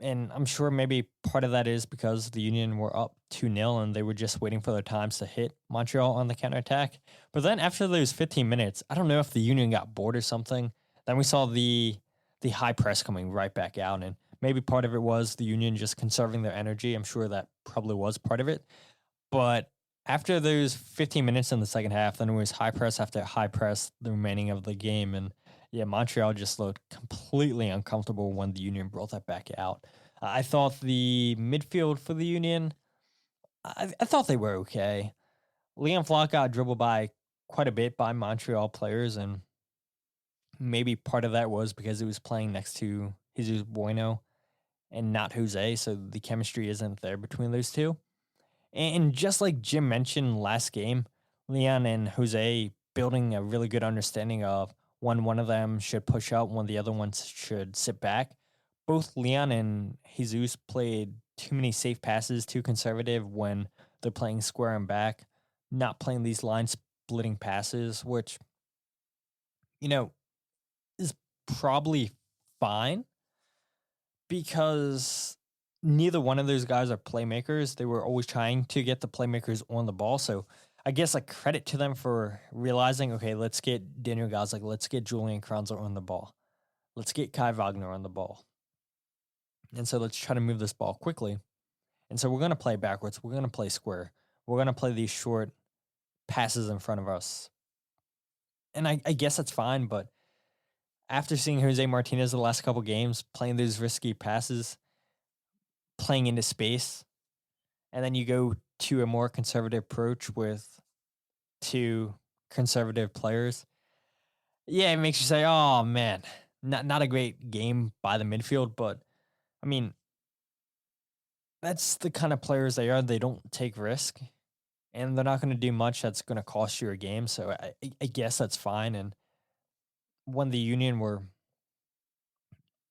And I'm sure maybe part of that is because the Union were up 2-0 and they were just waiting for their times to hit Montreal on the counterattack. But then after those 15 minutes, I don't know if the Union got bored or something. Then we saw the high press coming right back out. And maybe part of it was the Union just conserving their energy. I'm sure that probably was part of it. But after those 15 minutes in the second half, then it was high press after high press the remaining of the game. And yeah, Montreal just looked completely uncomfortable when the Union brought that back out. I thought the midfield for the Union, I thought they were okay. Liam Flach got dribbled by quite a bit by Montreal players, and maybe part of that was because he was playing next to Jesus Bueno and not Jose, so the chemistry isn't there between those two. And just like Jim mentioned last game, Leon and Jose building a really good understanding of when one of them should push up, when the other one should sit back. Both Leon and Jesus played too many safe passes, too conservative when they're playing square and back, not playing these line splitting passes, which, you know, is probably fine because neither one of those guys are playmakers. They were always trying to get the playmakers on the ball. So I guess like credit to them for realizing, okay, let's get Daniel Gosling, let's get Julian Carranza on the ball. Let's get Kai Wagner on the ball. And so let's try to move this ball quickly. And so we're going to play backwards. We're going to play square. We're going to play these short passes in front of us. And I guess that's fine, but after seeing Jose Martinez the last couple games, playing those risky passes, playing into space, and then you go to a more conservative approach with two conservative players, yeah, it makes you say, oh, man, not a great game by the midfield, but I mean, that's the kind of players they are. They don't take risk, and they're not going to do much that's going to cost you a game. So I guess that's fine. And when the Union were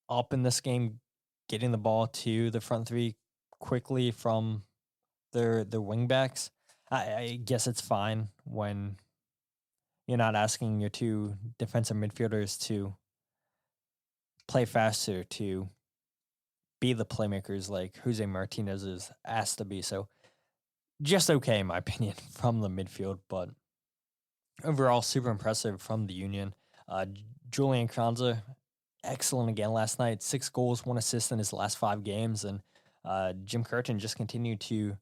up in this game, getting the ball to the front three quickly from their wingbacks, I guess it's fine when you're not asking your two defensive midfielders to play faster, to be the playmakers like Jose Martinez is asked to be. So just okay, in my opinion, from the midfield, but overall super impressive from the Union. Julian Carranza, excellent again last night. 6 goals, 1 assist in his last 5 games. And Jim Curtin just continued to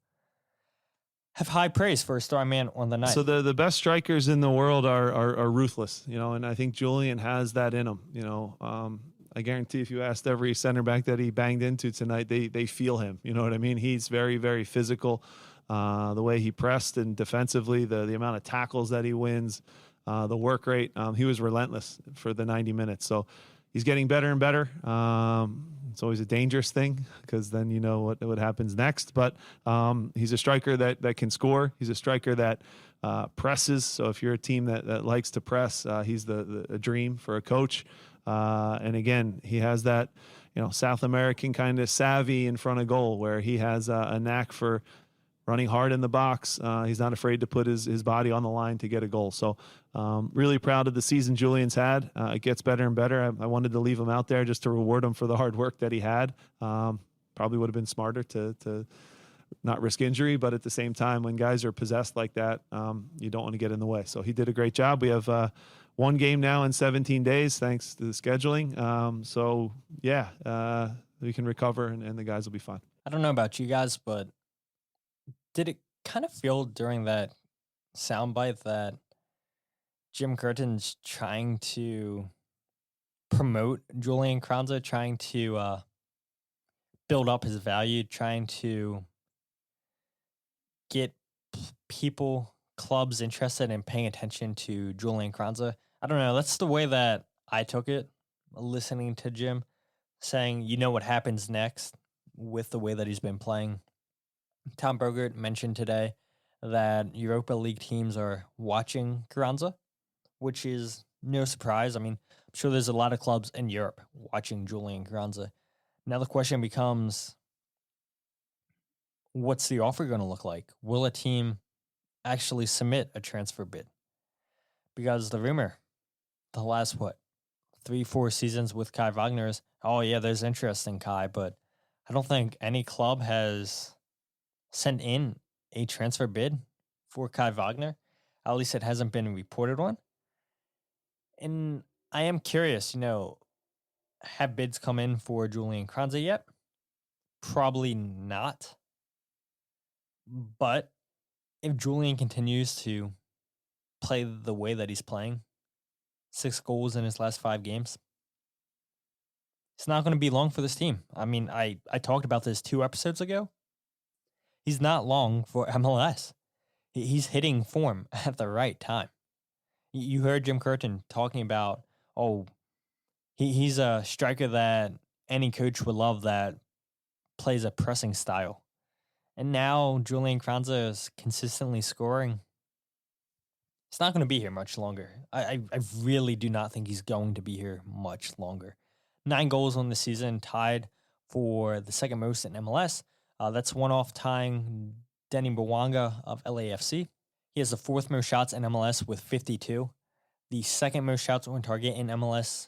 have high praise for a star man on the night. So the best strikers in the world are ruthless, you know, and I think Julian has that in him, you know. I guarantee if you asked every center back that he banged into tonight, they feel him. You know what I mean? He's very, very physical. The way he pressed and defensively, the amount of tackles that he wins, the work rate, he was relentless for the 90 minutes. So, he's getting better and better. It's always a dangerous thing because then you know what happens next. But he's a striker that can score. He's a striker that presses. So if you're a team that likes to press, he's a dream for a coach. And again, he has that, South American kind of savvy in front of goal where he has a knack for running hard in the box. He's not afraid to put his body on the line to get a goal. So really proud of the season Julian's had. It gets better and better. I wanted to leave him out there just to reward him for the hard work that he had. Probably would have been smarter to not risk injury, but at the same time, when guys are possessed like that, you don't want to get in the way. So he did a great job. We have one game now in 17 days, thanks to the scheduling. We can recover and the guys will be fine. I don't know about you guys, but did it kind of feel during that soundbite that Jim Curtin's trying to promote Julian Carranza, trying to build up his value, trying to get people, clubs interested in paying attention to Julian Carranza? I don't know. That's the way that I took it, listening to Jim saying, what happens next with the way that he's been playing. Tom Bogert mentioned today that Europa League teams are watching Carranza, which is no surprise. I mean, I'm sure there's a lot of clubs in Europe watching Julian Carranza. Now the question becomes, what's the offer going to look like? Will a team actually submit a transfer bid? Because the rumor, the last, 3-4 seasons with Kai Wagner is, there's interest in Kai, but I don't think any club has sent in a transfer bid for Kai Wagner. At least it hasn't been reported on. And I am curious, have bids come in for Julian Carranza yet? Probably not. But if Julian continues to play the way that he's playing, 6 goals in his last 5 games, it's not going to be long for this team. I mean, I talked about this 2 episodes ago. He's not long for MLS. He's hitting form at the right time. You heard Jim Curtin talking about, he's a striker that any coach would love that plays a pressing style. And now Julian Carranza is consistently scoring. He's not going to be here much longer. I really do not think he's going to be here much longer. 9 goals on the season, tied for the second most in MLS. That's one off tying Denny Bwanga of LAFC. He has the 4th most shots in MLS with 52. The 2nd most shots on target in MLS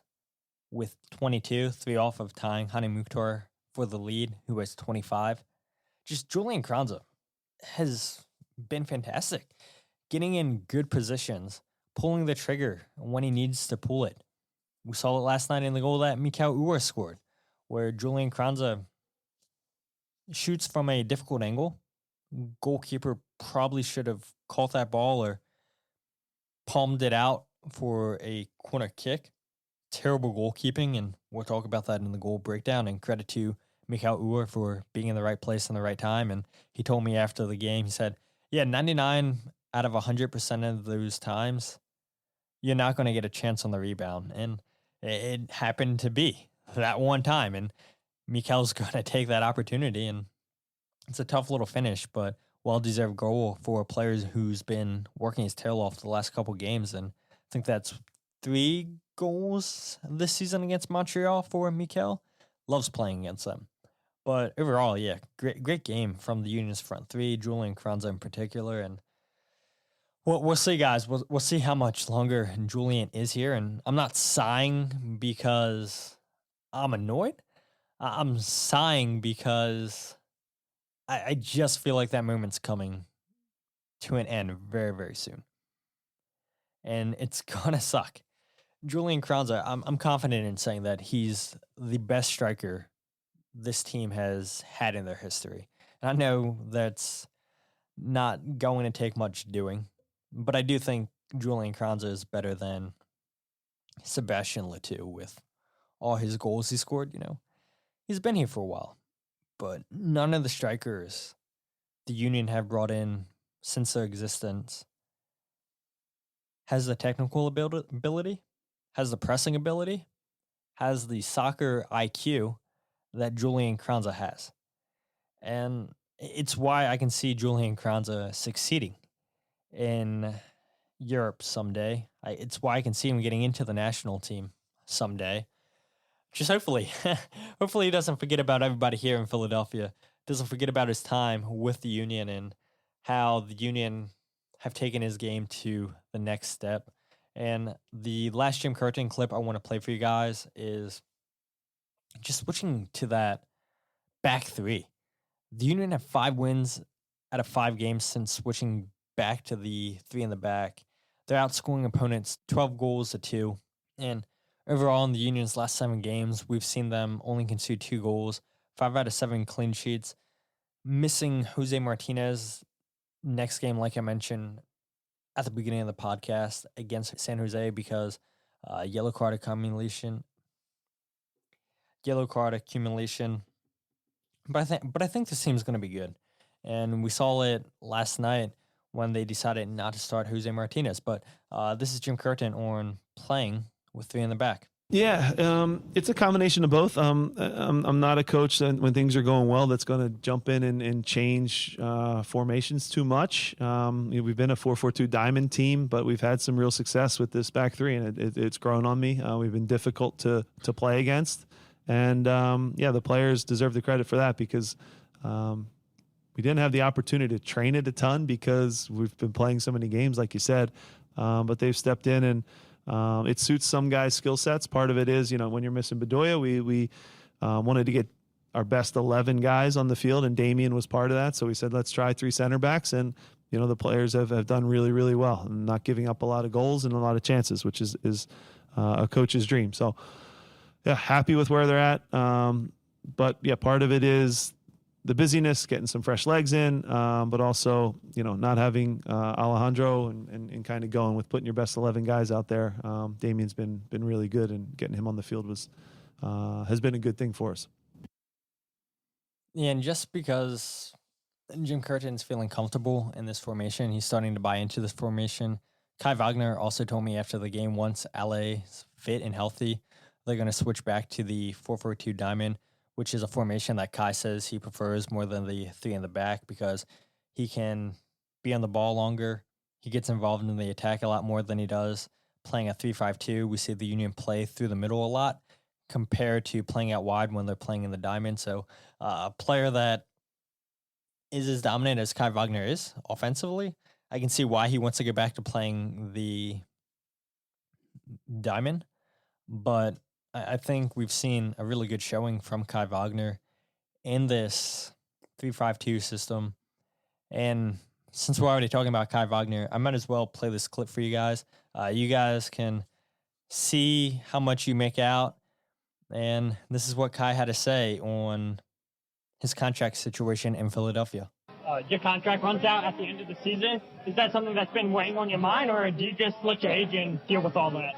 with 22. 3 off of tying Hani Mukhtar for the lead, who has 25. Just Julian Carranza has been fantastic. Getting in good positions, pulling the trigger when he needs to pull it. We saw it last night in the goal that Mikhail Uhre scored, where Julian Carranza shoots from a difficult angle. Goalkeeper probably should have caught that ball or palmed it out for a corner kick. Terrible goalkeeping, and we'll talk about that in the goal breakdown. And credit to Mikhail Uhre for being in the right place in the right time. And he told me after the game, he said, 99 out of 100% of those times, you're not going to get a chance on the rebound. And it happened to be that one time. And Mikhail's going to take that opportunity. And it's a tough little finish, but well-deserved goal for a player who's been working his tail off the last couple games. And I think that's 3 goals this season against Montreal for Mikhail. Loves playing against them. But overall, great game from the Union's front 3, Julian Carranza in particular. And we'll see, guys. We'll see how much longer Julian is here. And I'm not sighing because I'm annoyed. I'm sighing because I just feel like that moment's coming to an end very, very soon. And it's going to suck. Julian Carranza, I'm confident in saying that he's the best striker this team has had in their history. And I know that's not going to take much doing, but I do think Julian Carranza is better than Sebastian Letou with all his goals he scored. He's been here for a while, but none of the strikers the Union have brought in since their existence has the technical ability, has the pressing ability, has the soccer IQ that Julian Carranza has. And it's why I can see Julian Carranza succeeding in Europe someday. It's why I can see him getting into the national team someday. Just hopefully, hopefully he doesn't forget about everybody here in Philadelphia, doesn't forget about his time with the Union and how the Union have taken his game to the next step. And the last Jim Curtin clip I want to play for you guys is just switching to that back three. The Union have 5 wins out of 5 games since switching back to the 3 in the back. They're outscoring opponents 12 goals to 2. And overall, in the Union's last 7 games, we've seen them only concede 2 goals, 5 out of 7 clean sheets. Missing Jose Martinez next game, like I mentioned at the beginning of the podcast, against San Jose because yellow card accumulation. But I think this team's going to be good. And we saw it last night when they decided not to start Jose Martinez. But this is Jim Curtin on playing with 3 in the back. Yeah, it's a combination of both. I'm not a coach that when things are going well that's going to jump in and change formations too much. We've been a 4-4-2 diamond team, but we've had some real success with this back three, and it's grown on me. We've been difficult to play against. And, the players deserve the credit for that because we didn't have the opportunity to train it a ton because we've been playing so many games, like you said. But they've stepped in and it suits some guys' skill sets. Part of it is, when you're missing Bedoya, we wanted to get our best 11 guys on the field, and Damian was part of that. So we said, let's try 3 center backs. And, the players have done really, really well and not giving up a lot of goals and a lot of chances, which is a coach's dream. So, yeah, happy with where they're at. But, yeah, part of it is the busyness, getting some fresh legs in, but also, not having Alejandro and kind of going with putting your best 11 guys out there. Damian's been really good, and getting him on the field has been a good thing for us. Yeah, and just because Jim Curtin's feeling comfortable in this formation, he's starting to buy into this formation. Kai Wagner also told me after the game, once LA's fit and healthy, they're going to switch back to the 4-4-2 diamond, which is a formation that Kai says he prefers more than the 3 in the back because he can be on the ball longer. He gets involved in the attack a lot more than he does playing a 3-5-2. We see the Union play through the middle a lot compared to playing out wide when they're playing in the diamond. So a player that is as dominant as Kai Wagner is offensively, I can see why he wants to get back to playing the diamond. But I think we've seen a really good showing from Kai Wagner in this 3-5-2 system. And since we're already talking about Kai Wagner, I might as well play this clip for you guys. You guys can see how much you make out. And this is what Kai had to say on his contract situation in Philadelphia. Your contract runs out at the end of the season. Is that something that's been weighing on your mind, or do you just let your agent deal with all that?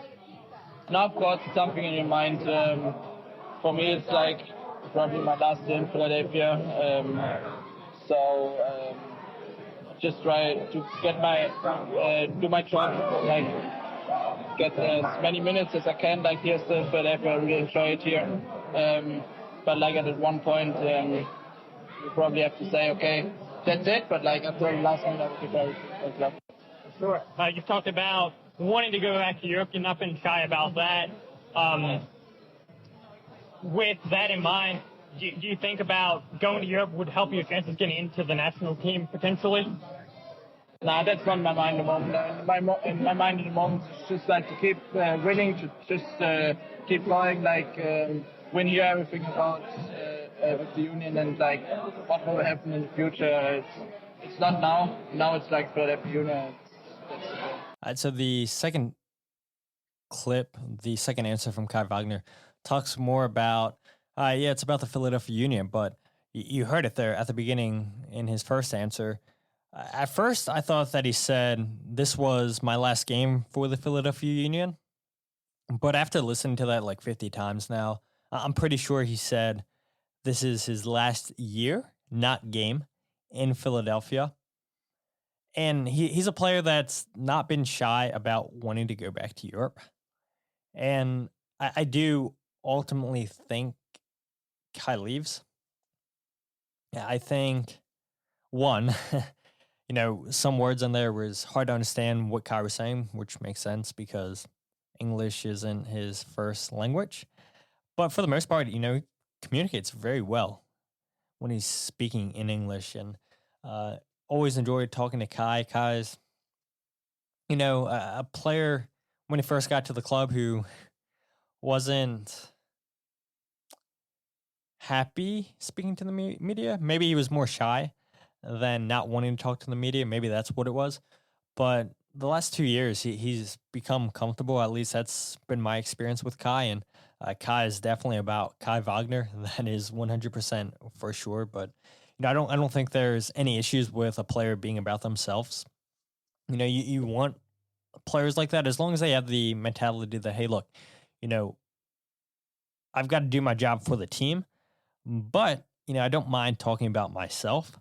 Now, of course, it's something in your mind. For me, it's like probably my last day in Philadelphia. Just try to get do my job, like get as many minutes as I can. Like here still in Philadelphia, I really enjoy it here. But like at one point, you probably have to say, okay, that's it. But like until the last minute, I would be very glad. Sure. You've talked about wanting to go back to Europe. You're not been shy about that. With that in mind, do you think about going to Europe would help your chances getting into the national team potentially? Nah, that's not in my mind at the moment. In my mind at the moment, it's just like to keep winning, to just keep going, like win here, everything about with the Union, and like what will happen in the future. It's not now. Now it's like Philadelphia Union. So the second clip, the second answer from Kai Wagner, talks more about, it's about the Philadelphia Union, but you heard it there at the beginning in his first answer. At first, I thought that he said this was my last game for the Philadelphia Union, but after listening to that like 50 times now, I'm pretty sure he said this is his last year, not game, in Philadelphia. And he's a player that's not been shy about wanting to go back to Europe. And I do ultimately think Kai leaves. Yeah, I think one, some words in there was hard to understand what Kai was saying, which makes sense because English isn't his first language. But for the most part, he communicates very well when he's speaking in English. And always enjoyed talking to Kai. Kai's, a player when he first got to the club who wasn't happy speaking to the media. Maybe he was more shy than not wanting to talk to the media. Maybe that's what it was. But the last 2 years, he's become comfortable. At least that's been my experience with Kai. And Kai is definitely about Kai Wagner. That is 100% for sure. But I don't think there's any issues with a player being about themselves. You want players like that as long as they have the mentality that, hey, look, I've got to do my job for the team, but I don't mind talking about myself.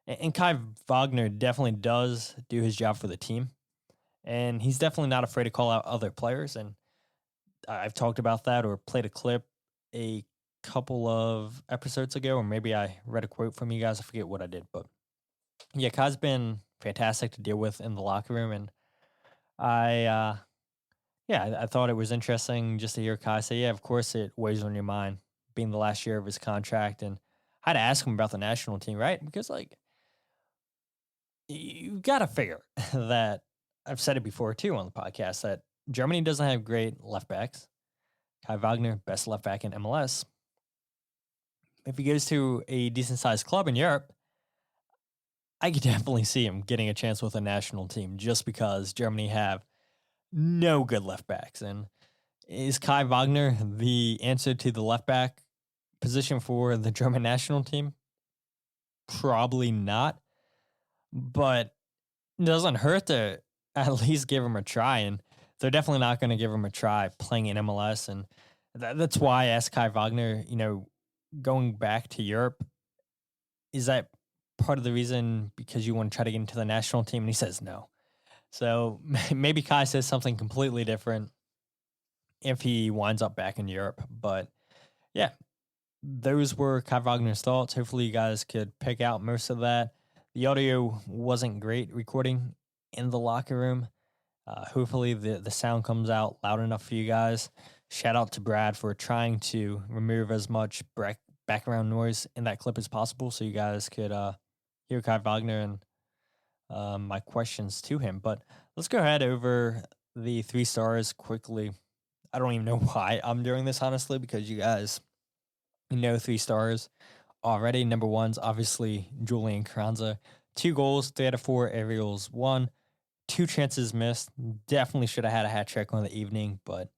And Kai Wagner definitely does do his job for the team, and he's definitely not afraid to call out other players. And I've talked about that or played a clip a couple of episodes ago, or maybe I read a quote from you guys. I forget what I did, but yeah, Kai's been fantastic to deal with in the locker room, and I thought it was interesting just to hear Kai say, yeah, of course it weighs on your mind being the last year of his contract. And I had to ask him about the national team, right? Because, you got to figure that I've said it before, too, on the podcast, that Germany doesn't have great left backs. Kai Wagner, best left back in MLS. If he goes to a decent-sized club in Europe, I could definitely see him getting a chance with a national team just because Germany have no good left backs. And is Kai Wagner the answer to the left back position for the German national team? Probably not. But it doesn't hurt to at least give him a try. And they're definitely not going to give him a try playing in MLS. And that's why I asked Kai Wagner, going back to Europe, is that part of the reason because you want to try to get into the national team? And he says no. So maybe Kai says something completely different if he winds up back in Europe. But yeah, those were Kai Wagner's thoughts. Hopefully you guys could pick out most of that. The audio wasn't great recording in the locker room. Hopefully the sound comes out loud enough for you guys. Shout out to Brad for trying to remove as much background noise in that clip as possible so you guys could hear Kai Wagner and my questions to him. But let's go ahead over the 3 stars quickly. I don't even know why I'm doing this, honestly, because you guys know 3 stars already. Number 1's obviously Julian Carranza. 2 goals, 3 out of 4 aerials, 1. 2 chances missed. Definitely should have had a hat trick on the evening, but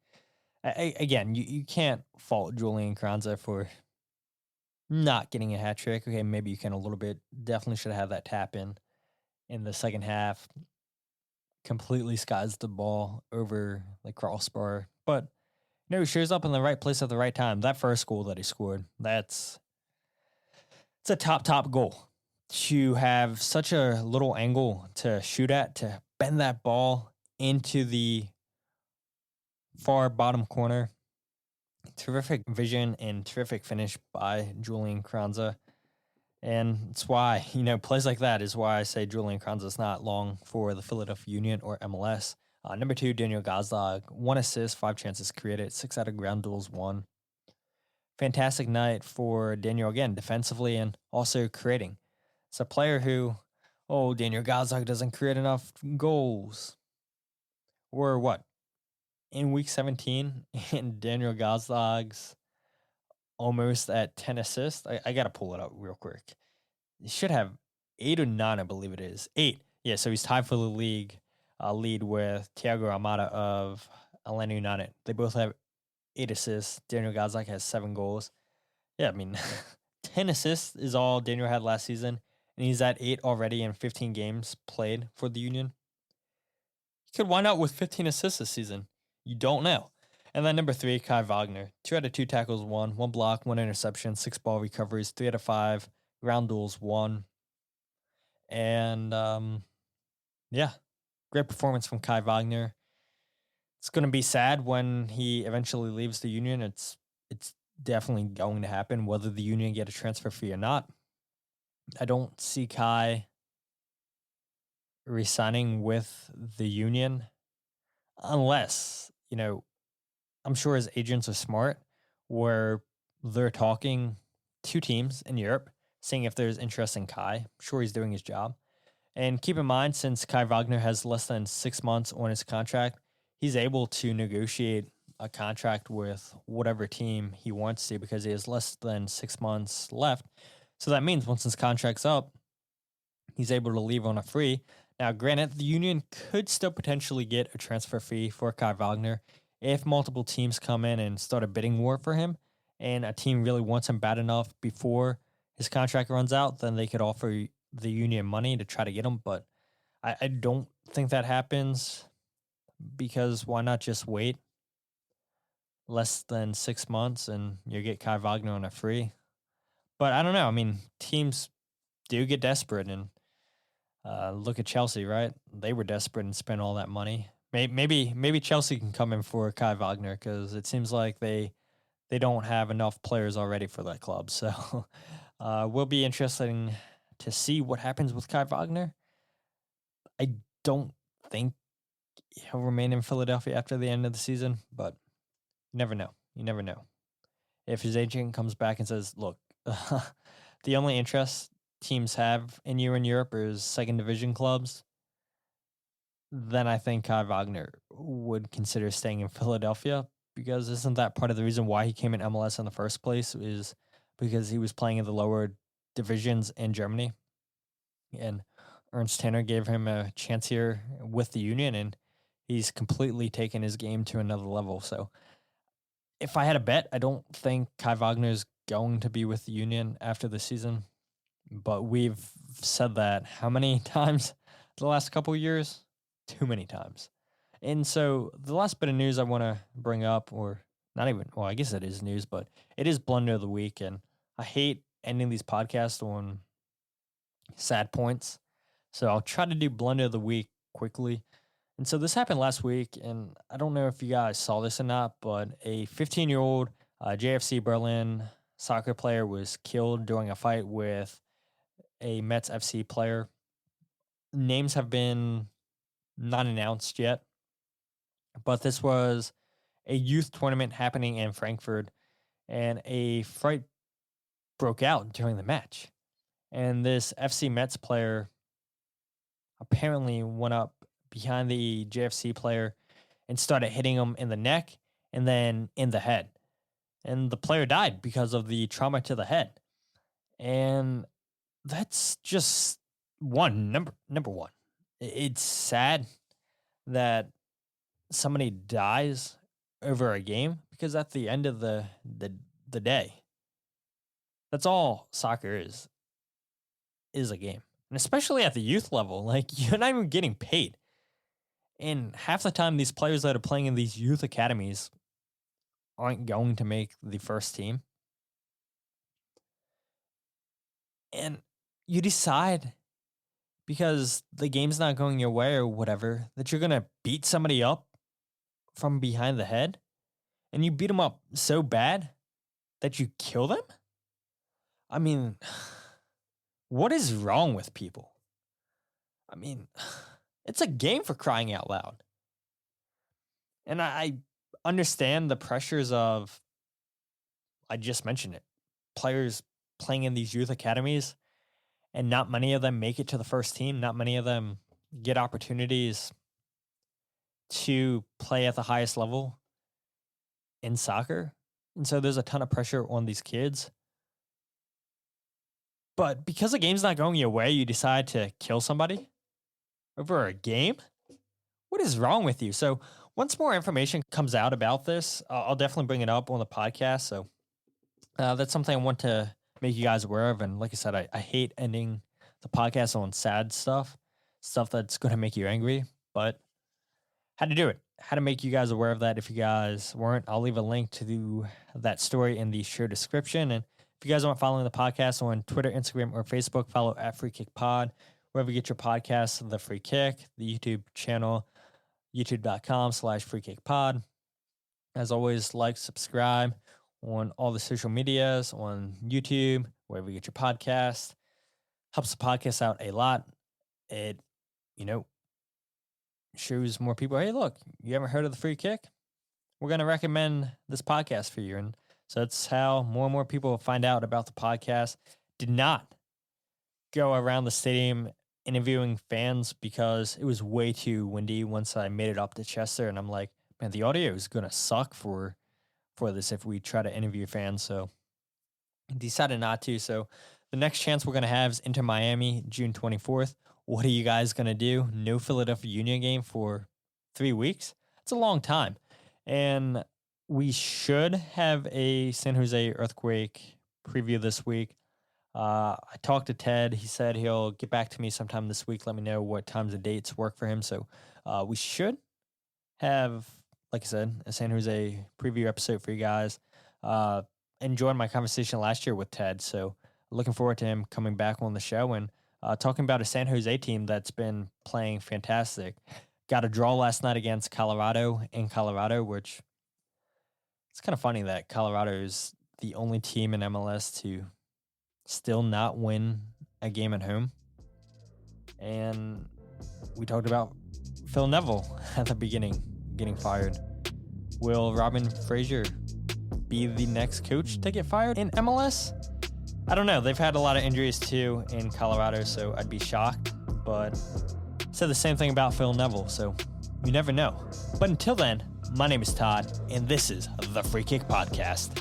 again, you can't fault Julian Carranza for not getting a hat trick. Okay, maybe you can a little bit. Definitely should have had that tap in the second half. Completely skies the ball over the crossbar. But he shows up in the right place at the right time. That first goal that he scored, it's a top goal. To have such a little angle to shoot at, to bend that ball into the far bottom corner. Terrific vision and terrific finish by Julian Carranza. And it's why, plays like that is why I say Julian Carranza is not long for the Philadelphia Union or MLS. Number 2, Daniel Gazdag, 1 assist, 5 chances created, 6 out of ground duels, 1. Fantastic night for Daniel again, defensively and also creating. It's a player who, Daniel Gazdag doesn't create enough goals. Or what? In week 17, and Daniel Gazdag's almost at 10 assists. I got to pull it up real quick. He should have 8 or 9, I believe it is. 8. Yeah, so he's tied for the league lead with Thiago Almada of Atlanta United. They both have 8 assists. Daniel Gazdag has 7 goals. Yeah, 10 assists is all Daniel had last season, and he's at 8 already in 15 games played for the Union. He could wind up with 15 assists this season. You don't know. And then number 3, Kai Wagner. 2 out of 2 tackles, 1 block, 1 interception, 6 ball recoveries, 3 out of 5 ground duels, 1. And great performance from Kai Wagner. It's going to be sad when he eventually leaves the Union. It's it's definitely going to happen, whether the Union get a transfer fee or not. I don't see Kai resigning with the Union unless, I'm sure his agents are smart where they're talking to teams in Europe, seeing if there's interest in Kai. I'm sure he's doing his job. And keep in mind, since Kai Wagner has less than 6 months on his contract, he's able to negotiate a contract with whatever team he wants to because he has less than 6 months left. So that means once his contract's up, he's able to leave on a free. Now, granted, the Union could still potentially get a transfer fee for Kai Wagner if multiple teams come in and start a bidding war for him, and a team really wants him bad enough before his contract runs out, then they could offer the Union money to try to get him. But I don't think that happens because why not just wait less than 6 months and you get Kai Wagner on a free? But I don't know. I mean, teams do get desperate, and look at Chelsea, right? They were desperate and spent all that money. Maybe Chelsea can come in for Kai Wagner because it seems like they don't have enough players already for that club. So will be interesting to see what happens with Kai Wagner. I don't think he'll remain in Philadelphia after the end of the season, but you never know. You never know. If his agent comes back and says, look, the only interest teams have in you in Europe is second division clubs, then I think Kai Wagner would consider staying in Philadelphia, because isn't that part of the reason why he came in MLS in the first place, is because he was playing in the lower divisions in Germany, and Ernst Tanner gave him a chance here with the Union, and he's completely taken his game to another level. So if I had a bet, I don't think Kai Wagner is going to be with the Union after the season, but we've said that how many times the last couple of years? Too many times. And so the last bit of news I want to bring up, or not even, well, I guess it is news, but it is Blunder of the Week. And I hate ending these podcasts on sad points. So I'll try to do Blunder of the Week quickly. And so this happened last week, and I don't know if you guys saw this or not, but a 15-year-old JFC Berlin soccer player was killed during a fight with a Metz FC player. Names have been not announced yet, but this was a youth tournament happening in Frankfurt, and a fight broke out during the match. And this FC Metz player apparently went up behind the JFC player and started hitting him in the neck and then in the head. And the player died because of the trauma to the head. And that's just number one. It's sad that somebody dies over a game, because at the end of the day, that's all soccer is a game. And especially at the youth level, like, you're not even getting paid. And half the time, these players that are playing in these youth academies aren't going to make the first team. And you decide, because the game's not going your way or whatever, that you're going to beat somebody up from behind the head, and you beat them up so bad that you kill them? I mean, what is wrong with people? I mean, it's a game, for crying out loud. And I understand the pressures of, I just mentioned it, players playing in these youth academies, and not many of them make it to the first team. Not many of them get opportunities to play at the highest level in soccer. And so there's a ton of pressure on these kids. But because the game's not going your way, you decide to kill somebody over a game? What is wrong with you? So once more information comes out about this, I'll definitely bring it up on the podcast. So that's something I want to make you guys aware of. And like I said, I hate ending the podcast on sad stuff that's going to make you angry, but had to do it. Had to make you guys aware of that. If you guys weren't, I'll leave a link to that story in the show description. And if you guys aren't following the podcast on Twitter, Instagram, or Facebook, follow at Free Kick Pod, wherever you get your podcasts, The Free Kick, the YouTube channel, youtube.com/freekickpod. As always, like, subscribe on all the social medias, on YouTube, wherever you get your podcast. Helps the podcast out a lot. It, shows more people, hey, look, you haven't heard of the Free Kick? We're going to recommend this podcast for you. And so that's how more and more people find out about the podcast. Did not go around the stadium interviewing fans because it was way too windy once I made it up to Chester. And I'm like, man, the audio is going to suck for this if we try to interview fans. So I decided not to. So the next chance we're going to have is Inter Miami, June 24th. What are you guys going to do? No Philadelphia Union game for 3 weeks? That's a long time. And we should have a San Jose Earthquake preview this week. I talked to Ted. He said he'll get back to me sometime this week. Let me know what times and dates work for him. So we should have, like I said, a San Jose preview episode for you guys. Enjoyed my conversation last year with Ted. So looking forward to him coming back on the show and talking about a San Jose team that's been playing fantastic. Got a draw last night against Colorado in Colorado, which it's kind of funny that Colorado is the only team in MLS to still not win a game at home. And we talked about Phil Neville at the beginning getting fired. Will Robin Fraser be the next coach to get fired in MLS? I don't know. They've had a lot of injuries too in Colorado, so I'd be shocked. But said the same thing about Phil Neville, so you never know. But until then, my name is Todd, and this is the Free Kick Podcast.